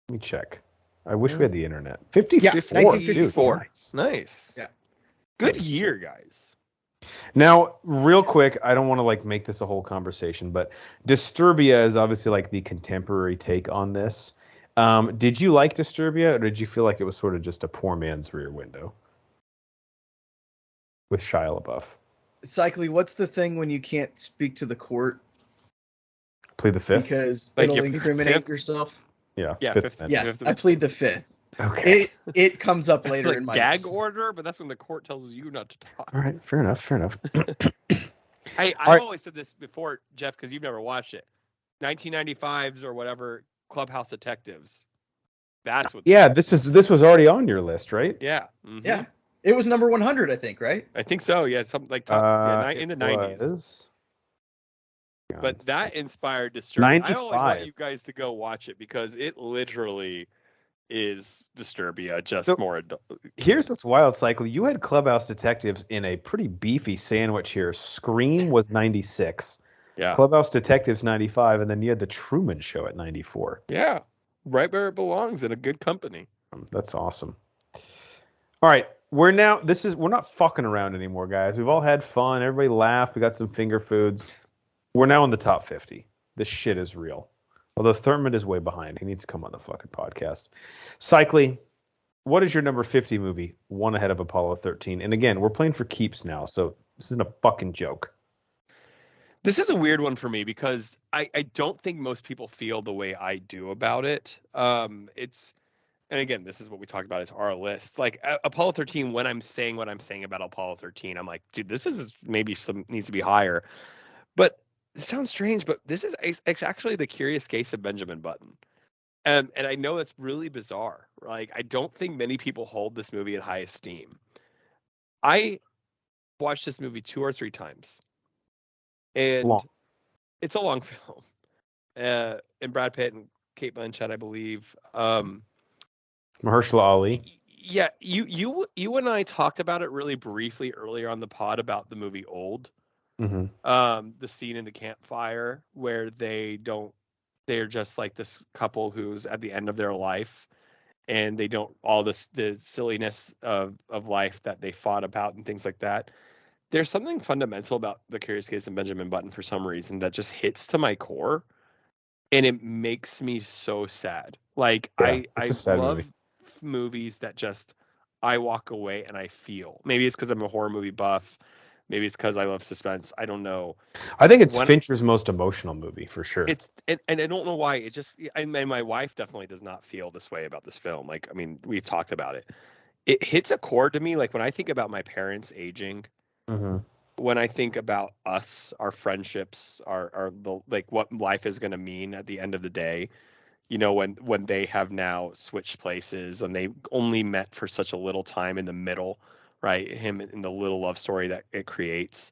Let me check. I wish we had the internet. 54. Yeah, 1954. Dude, Nice. Yeah. Good year, guys. Now, real quick, I don't want to like make this a whole conversation, but Disturbia is obviously like the contemporary take on this. Did you like Disturbia, or did you feel like it was sort of just a poor man's Rear Window with Shia LaBeouf? Cycly, what's the thing when you can't speak to the court? Plead the fifth? Because Like it'll you- incriminate fifth? yourself. Yeah, fifth. fifth. Yeah, Fifth I plead the 5th. Okay. It comes up It's later like in my gag list. order, but that's when the court tells you not to talk. All right. Fair enough. I've right. always said this before, Jeff, because you've never watched it. 1995's or whatever, Clubhouse Detectives. That's what. Yeah, this was already on your list, right? Yeah. Mhm. Yeah. It was number 100, I think, right? I think so. Yeah, something like in the 90s. But that inspired Disturbia. I always want 95. you guys to go watch it because it literally is Disturbia, just So- more adult. Here's what's wild, Cycle. You had Clubhouse Detectives in a pretty beefy sandwich here. Scream was 96. Yeah. Clubhouse Detectives 95, and then you had the Truman Show at 94. Yeah. Right where it belongs, in a good company. That's awesome. All right, we're not fucking around anymore, guys. We've all had fun. Everybody laughed. We got some finger foods. We're now in the top 50. This shit is real. Although Thurman is way behind. He needs to come on the fucking podcast. Cycly, what is your number 50 movie? One ahead of Apollo 13. And again, we're playing for keeps now, so this isn't a fucking joke. This is a weird one for me because I don't think most people feel the way I do about it. And again, this is what we talked about as our list. Like Apollo 13, when I'm saying what I'm saying about Apollo 13, I'm like, dude, this is maybe needs to be higher. But it sounds strange, but this is it's actually The Curious Case of Benjamin Button. And I know that's really bizarre. Like, I don't think many people hold this movie in high esteem. I watched this movie 2 or 3 times. And it's a long film. And Brad Pitt and Kate Blanchett, I believe. Mahershala Ali. Yeah, you and I talked about it really briefly earlier on the pod about the movie Old. Mm-hmm. The scene in the campfire where they're just like this couple who's at the end of their life, and they don't the silliness of life that they fought about and things like that. There's something fundamental about The Curious Case of Benjamin Button for some reason that just hits to my core, and it makes me so sad. Like, Yeah, I love movies that just I walk away and I feel. Maybe it's because I'm a horror movie buff. Maybe it's because I love suspense. I don't know. I think it's Fincher's most emotional movie for sure. And I don't know why. It just, and my wife definitely does not feel this way about this film. Like, I mean, we've talked about it. It hits a chord to me. Like, when I think about my parents aging, mm-hmm. when I think about us, our friendships, like what life is going to mean at the end of the day, you know, when they have now switched places and they only met for such a little time in the middle, right? Him in the little love story that it creates.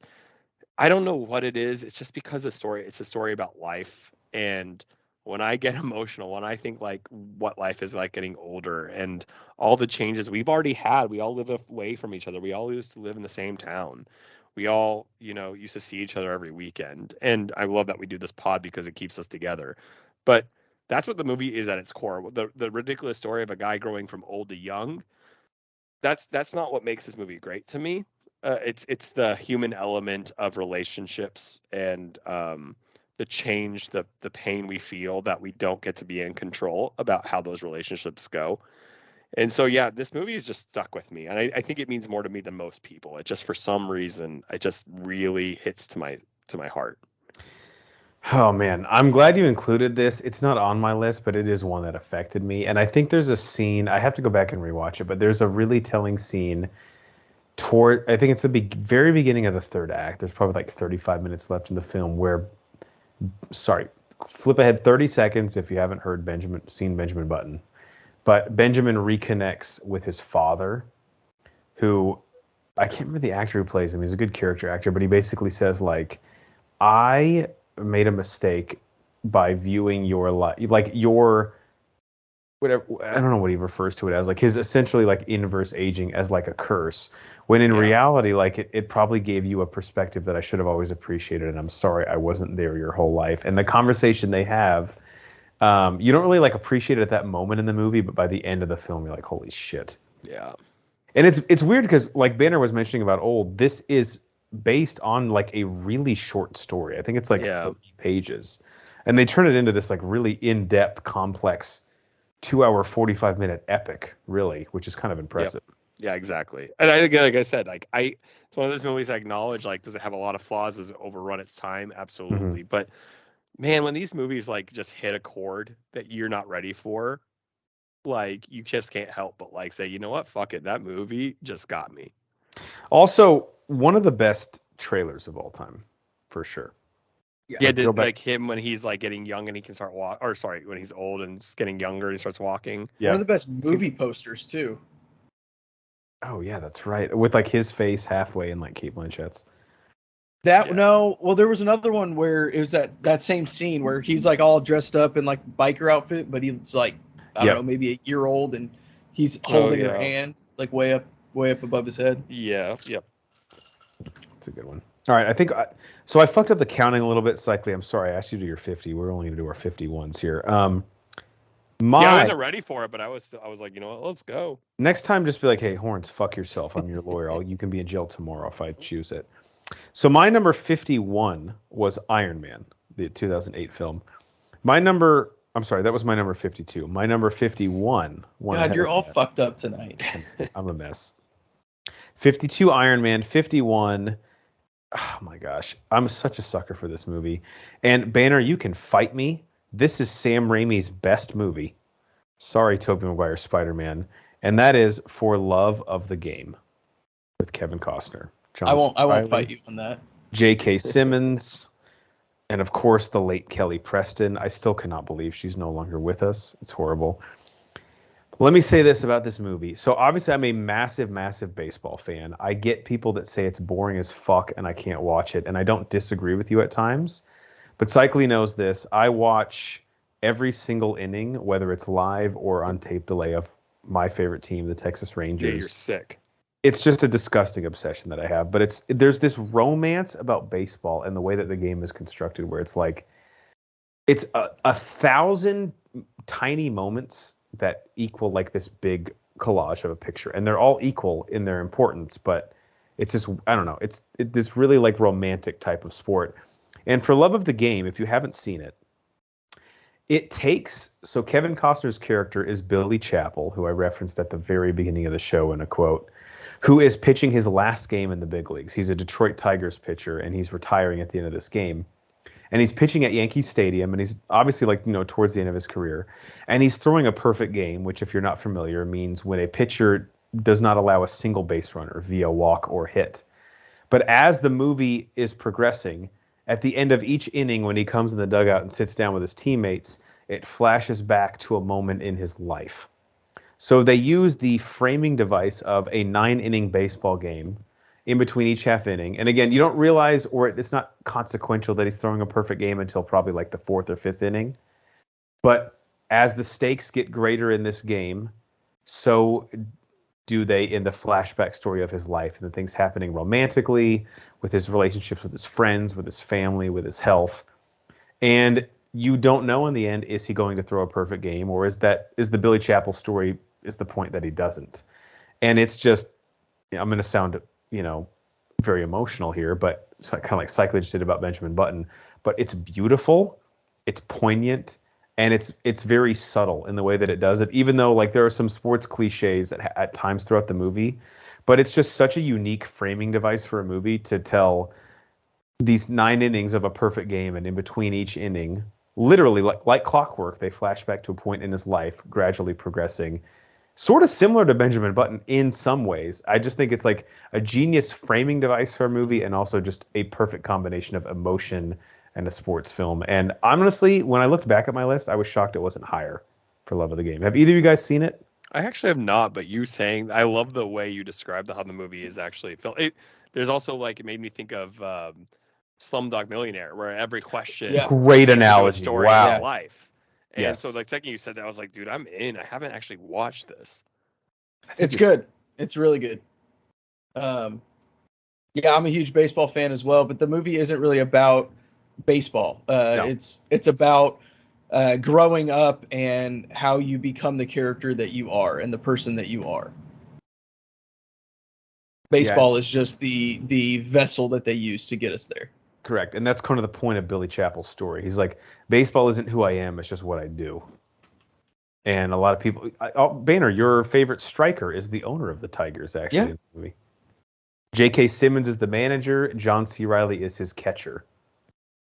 I don't know what it is. It's just because it's a story about life. And when I get emotional, when I think like what life is like getting older and all the changes we've already had, we all live away from each other. We all used to live in the same town. We all, used to see each other every weekend. And I love that we do this pod because it keeps us together. But that's what the movie is at its core. The ridiculous story of a guy growing from old to young. That's not what makes this movie great to me. It's the human element of relationships and the change, the pain we feel that we don't get to be in control about how those relationships go. And so, yeah, this movie is just stuck with me. And I think it means more to me than most people. It just, for some reason, it just really hits to my heart. Oh man, I'm glad you included this. It's not on my list, but it is one that affected me. And I think there's a scene, I have to go back and rewatch it, but there's a really telling scene I think it's the very beginning of the third act. There's probably like 35 minutes left in the film where, flip ahead 30 seconds if you haven't seen Benjamin Button. But Benjamin reconnects with his father, who, I can't remember the actor who plays him. He's a good character actor, but he basically says like, I made a mistake by viewing your life, like your, whatever, I don't know what he refers to it as, like his essentially like inverse aging as like a curse, when in reality, like it probably gave you a perspective that I should have always appreciated, and I'm sorry I wasn't there your whole life. And the conversation they have, you don't really like appreciate it at that moment in the movie, but by the end of the film, you're like, holy shit. Yeah. And it's weird because like Banner was mentioning about Old, this is based on like a really short story. I think it's like 30 pages, and they turn it into this like really in-depth, complex 2-hour 45-minute epic, really, which is kind of impressive. Yep. Yeah, exactly. And like I said, like it's one of those movies I acknowledge, like, does it have a lot of flaws? Does it overrun its time? Absolutely. Mm-hmm. But man, when these movies like just hit a chord that you're not ready for, like, you just can't help but like say, you know what, fuck it, that movie just got me. Also, one of the best trailers of all time, for sure. Yeah, like him when he's like getting young and he can start when he's old and getting younger and he starts walking. Yeah. One of the best movie posters too. Oh yeah, that's right. With like his face halfway in like Kate Blanchett's. No, well, there was another one where it was that same scene where he's like all dressed up in like biker outfit, but he's like I don't know, maybe a year old, and he's holding her hand like way up above his head. Yeah. Yep. That's a good one. All right, I think so. I fucked up the counting a little bit. Cycly, I'm sorry. I asked you to do your 50. We're only going to do our 51s here. I wasn't ready for it, but I was like, you know what? Let's go. Next time, just be like, hey, Horns, fuck yourself. I'm your lawyer. You can be in jail tomorrow if I choose it. So my number 51 was Iron Man, the 2008 film. That was my number 52. My number 51. God, you're all fucked up tonight. I'm a mess. 52 Iron Man, 51. Oh my gosh, I'm such a sucker for this movie. And Banner, you can fight me. This is Sam Raimi's best movie. Sorry, Tobey Maguire's Spider-Man, and that is For Love of the Game with Kevin Costner. I won't fight you on that. J.K. Simmons, and of course the late Kelly Preston. I still cannot believe she's no longer with us. It's horrible. Let me say this about this movie. So obviously I'm a massive, massive baseball fan. I get people that say it's boring as fuck and I can't watch it, and I don't disagree with you at times. But Cycly knows this. I watch every single inning, whether it's live or on tape delay, of my favorite team, the Texas Rangers. Yeah, you're sick. It's just a disgusting obsession that I have. But there's this romance about baseball and the way that the game is constructed where it's like it's a 1,000 tiny moments that equal like this big collage of a picture, and they're all equal in their importance, but it's just, I don't know, it's this really like romantic type of sport. And For Love of the Game, if you haven't seen it, so Kevin Costner's character is Billy Chappell, who I referenced at the very beginning of the show in a quote, who is pitching his last game in the big leagues. He's a Detroit Tigers pitcher, and he's retiring at the end of this game. And he's pitching at Yankee Stadium, and he's obviously towards the end of his career. And he's throwing a perfect game, which, if you're not familiar, means when a pitcher does not allow a single base runner via walk or hit. But as the movie is progressing, at the end of each inning, when he comes in the dugout and sits down with his teammates, it flashes back to a moment in his life. So they use the framing device of a 9-inning baseball game in between each half inning. And again, you don't realize, or it's not consequential that he's throwing a perfect game until probably like the 4th or 5th inning. But as the stakes get greater in this game, so do they in the flashback story of his life and the things happening romantically, with his relationships with his friends, with his family, with his health. And you don't know in the end, is he going to throw a perfect game, or is the Billy Chappell story is the point that he doesn't? And it's just, I'm going to sound very emotional here, but it's kind of like Cyclage did about Benjamin Button. But it's beautiful, it's poignant, and it's very subtle in the way that it does it. Even though like there are some sports cliches at times throughout the movie, but it's just such a unique framing device for a movie to tell these 9 innings of a perfect game, and in between each inning, literally like clockwork, they flash back to a point in his life, gradually progressing. Sort of similar to Benjamin Button in some ways. I just think it's like a genius framing device for a movie, and also just a perfect combination of emotion and a sports film. And honestly, when I looked back at my list, I was shocked it wasn't higher For Love of the Game. Have either of you guys seen it? I actually have not, but you saying, I love the way you described how the movie is actually filmed. There's also like, it made me think of Slumdog Millionaire, where every question, great analogy, story wow, of life. And yes. So like second you said that, I was like, dude, I'm in. I haven't actually watched this. It's good. It's really good. I'm a huge baseball fan as well, but the movie isn't really about baseball. No. It's about growing up and how you become the character that you are and the person that you are. Baseball is just the vessel that they use to get us there. Correct. And that's kind of the point of Billy Chappell's story. He's like, baseball isn't who I am, it's just what I do. And a lot of people, Banner, your favorite striker is the owner of the Tigers, actually, in the movie. J.K. Simmons is the manager. John C. Reilly is his catcher,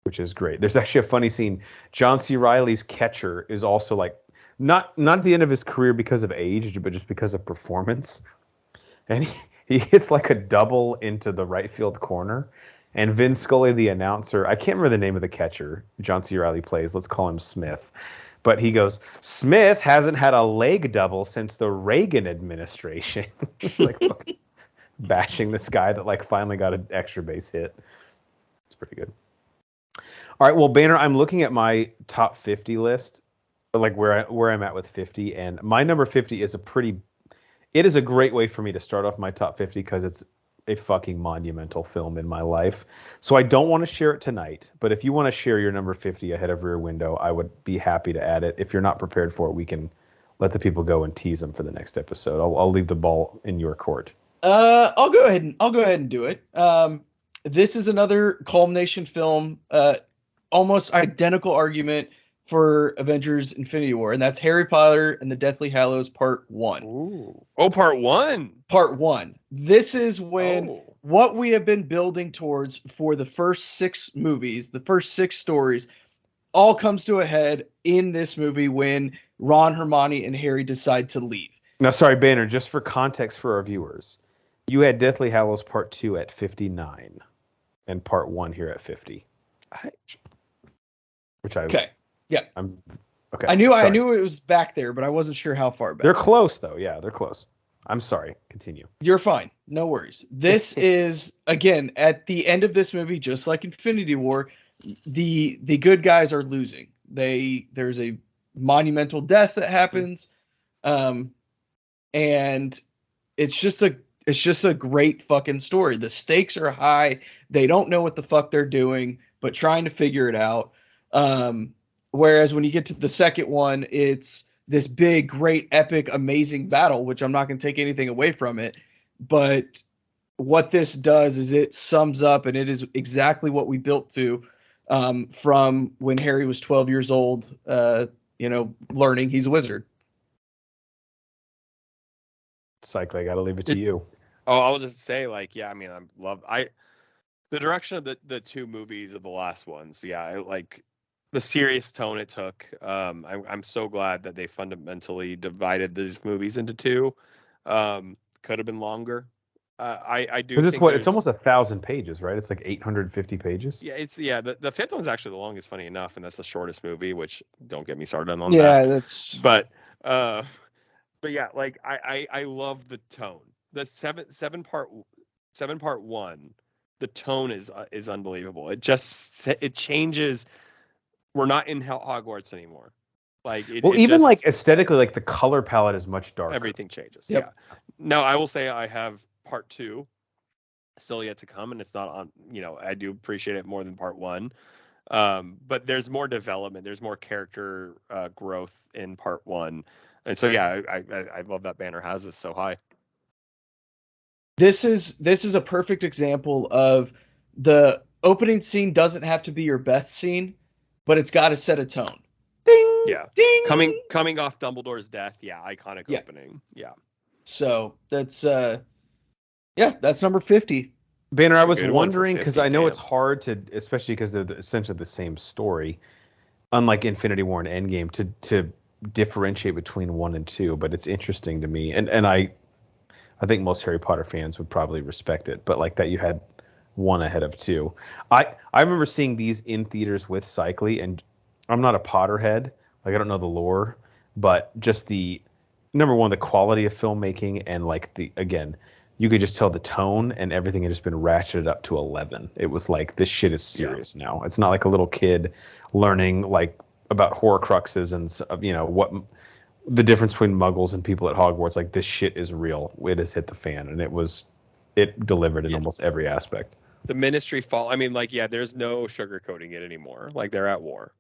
which is great. There's actually a funny scene. John C. Reilly's catcher is also like, not at the end of his career because of age, but just because of performance. And he hits like a double into the right field corner. And Vin Scully, the announcer, I can't remember the name of the catcher John C. Reilly plays. Let's call him Smith. But he goes, Smith hasn't had a leg double since the Reagan administration. Like bashing this guy that like finally got an extra base hit. It's pretty good. All right, well, Banner, I'm looking at my top 50 list, like where I'm at with 50, and my number 50 is it is a great way for me to start off my top 50 because it's a fucking monumental film in my life. So I don't want to share it tonight, but if you want to share your number 50 ahead of Rear Window, I would be happy to add it. If you're not prepared for it, we can let the people go and tease them for the next episode. I'll leave the ball in your court. I'll go ahead and do it. This is another culmination film, almost identical argument for Avengers Infinity War, and that's Harry Potter and the Deathly Hallows Part 1. Ooh. Oh, Part 1. Part 1. This is when what we have been building towards for the first 6 movies, the first 6 stories, all comes to a head in this movie when Ron, Hermione, and Harry decide to leave. Now, sorry, Banner, just for context for our viewers, you had Deathly Hallows Part 2 at 59 and Part 1 here at 50. Okay. Yeah. Okay. I knew it was back there, but I wasn't sure how far back. They're close, though. Yeah, they're close. I'm sorry. Continue. You're fine. No worries. This is, again, at the end of this movie, just like Infinity War, the good guys are losing. There's a monumental death that happens, and it's just a great fucking story. The stakes are high. They don't know what the fuck they're doing, but trying to figure it out. Whereas when you get to the second one, it's this big, great, epic, amazing battle, which I'm not going to take anything away from it. But what this does is it sums up, and it is exactly what we built to from when Harry was 12 years old, learning he's a wizard. Cycle, I got to leave it to you. Oh, I'll just say, the direction of the 2 movies of the last ones. Yeah, I like the serious tone it took. I'm so glad that they fundamentally divided these movies into 2. Could have been longer. I do because it's almost 1,000 pages, right? It's like 850 pages. Yeah, the 5th one's actually the longest, funny enough, and that's the shortest movie. Which don't get me started on that. Yeah, that's. But yeah, like I love the tone. The seven part 1. The tone is unbelievable. It changes. We're not in Hogwarts anymore. Like aesthetically, like the color palette is much darker. Everything changes. Yep. Yeah. Now I will say I have Part 2 still yet to come, and it's not on. I do appreciate it more than Part 1. But there's more development. There's more character growth in Part 1, and so yeah, I love that Banner has this so high. This is a perfect example of the opening scene doesn't have to be your best scene, but it's got to set a tone. Ding! Yeah. Ding! Coming off Dumbledore's death, yeah, iconic opening. Yeah. So that's that's number 50. Banner, I was wondering, because I know it's hard to, especially because they're essentially the same story, unlike Infinity War and Endgame, to differentiate between 1 and 2, but it's interesting to me. And I think most Harry Potter fans would probably respect it, but like that you had 1 ahead of 2. I remember seeing these in theaters with Cycly, and I'm not a Potterhead. Like, I don't know the lore, but just the number 1, the quality of filmmaking, and like you could just tell the tone and everything had just been ratcheted up to 11. It was like, this shit is serious now. It's not like a little kid learning like about Horcruxes and what the difference between Muggles and people at Hogwarts. Like, this shit is real. It has hit the fan, and it delivered in almost every aspect. The Ministry fall. I mean, there's no sugarcoating it anymore. Like, they're at war,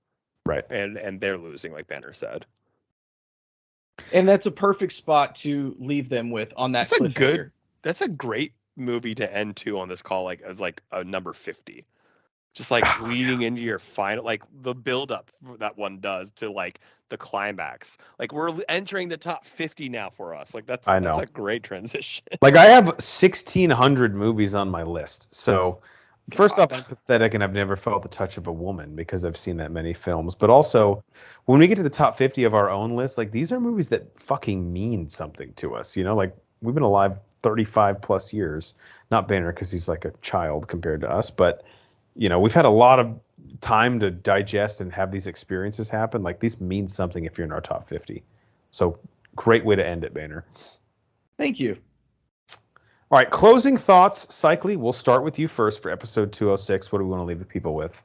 right? And they're losing, like Banner said. And that's a perfect spot to leave them with on that cliffhanger. That's a great movie to end to on this call, as a number 50. Just leading into your final, the build up that one does to the climax. We're entering the top 50 now for us. That's a great transition. I have 1,600 movies on my list. So first off, I'm pathetic, and I've never felt the touch of a woman because I've seen that many films. But also, when we get to the top 50 of our own list, these are movies that fucking mean something to us. We've been alive 35 plus years. Not Banner, because he's like a child compared to us, but we've had a lot of time to digest and have these experiences happen. These mean something if you're in our top 50. So great way to end it, Banner. Thank you. All right, closing thoughts. Cycly, we'll start with you first for episode 206. What do we want to leave the people with?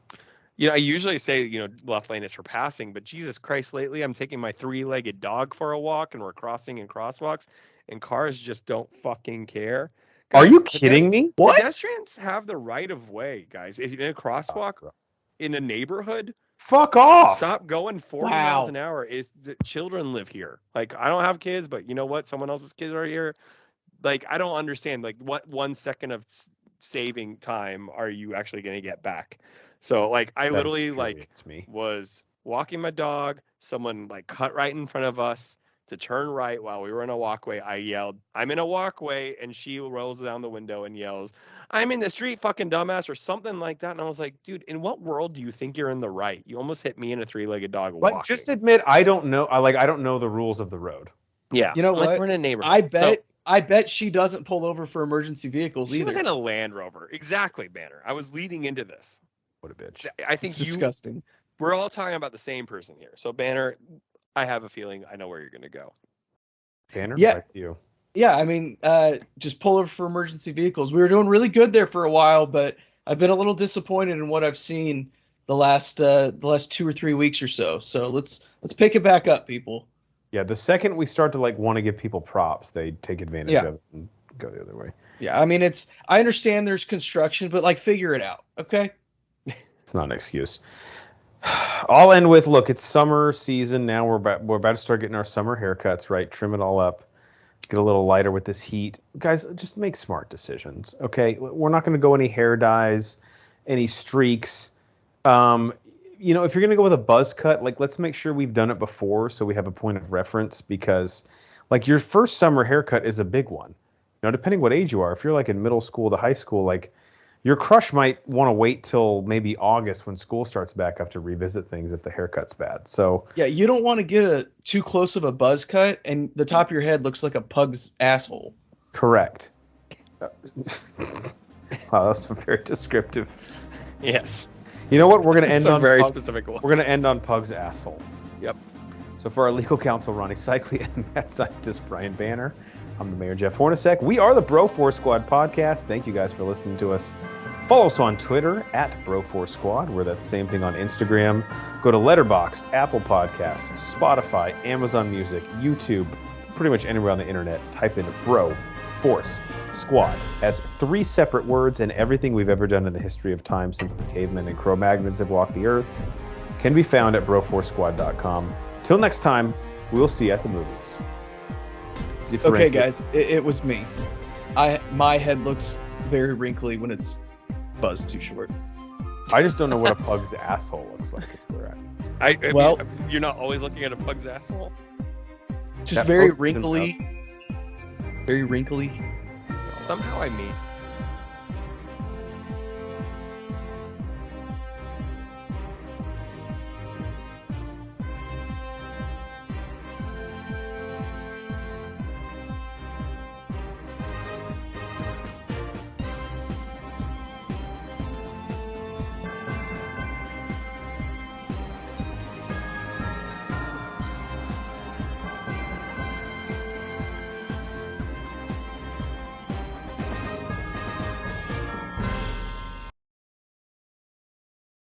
You know, I usually say, left lane is for passing, but Jesus Christ, lately I'm taking my 3-legged dog for a walk and we're crossing in crosswalks and cars just don't fucking care. Are Guys, you kidding me? What? Pedestrians have the right of way, guys. If you're in a crosswalk in a neighborhood, Fuck off. stop going 40 miles an hour. The children live here. Like, I don't have kids, but you know what? Someone else's kids are here. Like, I don't understand. Like, what 1 second of saving time are you actually going to get back? So, like, I literally, was walking my dog. Someone, cut right in front of us to turn right while we were in a walkway. I yelled, "I'm in a walkway," and she rolls down the window and yells, "I'm in the street, fucking dumbass," or something like that. And I was like, dude, in what world do you think you're in the right? You almost hit me and a 3-legged dog walking. Just admit I don't know. I don't know the rules of the road. Yeah. You know what? We're in a neighborhood. I bet she doesn't pull over for emergency vehicles either. She was in a Land Rover. Exactly, Banner. I was leading into this. What a bitch. I think It's disgusting. We're all talking about the same person here. So, Banner, I have a feeling I know where you're going to go. Banner, Yeah. back to you. Yeah, I mean, just pull over for emergency vehicles. We were doing really good there for a while, but I've been a little disappointed in what I've seen the last 2 or 3 weeks or so. So let's pick it back up, people. Yeah, the second we start to want to give people props, they take advantage of it and go the other way. Yeah, I mean, I understand there's construction, but figure it out, okay? It's not an excuse. I'll end with, look, it's summer season now. We're about to start getting our summer haircuts, right? Trim it all up. Get a little lighter with this heat. Guys, just make smart decisions, okay? We're not going to go any hair dyes, any streaks. If you're going to go with a buzz cut, let's make sure we've done it before so we have a point of reference, because your first summer haircut is a big one. Depending what age you are, if you're in middle school to high school, your crush might want to wait till maybe August when school starts back up to revisit things if the haircut's bad. So yeah, you don't want to get too close of a buzz cut and the top of your head looks like a pug's asshole. Correct. Wow, that's very descriptive. Yes. You know what? We're going to end on very specific one. We're going to end on Pug's asshole. Yep. So for our legal counsel, Ronnie Cycli, and mad scientist Brian Banner, I'm the mayor, Jeff Hornacek. We are the Bro4 Squad podcast. Thank you guys for listening to us. Follow us on Twitter at Bro4 Squad. We're that same thing on Instagram. Go to Letterboxd, Apple Podcasts, Spotify, Amazon Music, YouTube, pretty much anywhere on the internet. Type in Bro Force Squad as 3 separate words, and everything we've ever done in the history of time since the cavemen and Cro-Magnons have walked the earth can be found at bro4squad.com. Till next time, we'll see you at the movies. Okay, guys, it was me. My head looks very wrinkly when it's buzzed too short. I just don't know what a pug's asshole looks like. Is where I mean, you're not always looking at a pug's asshole. Just very wrinkly. Very wrinkly. Somehow I made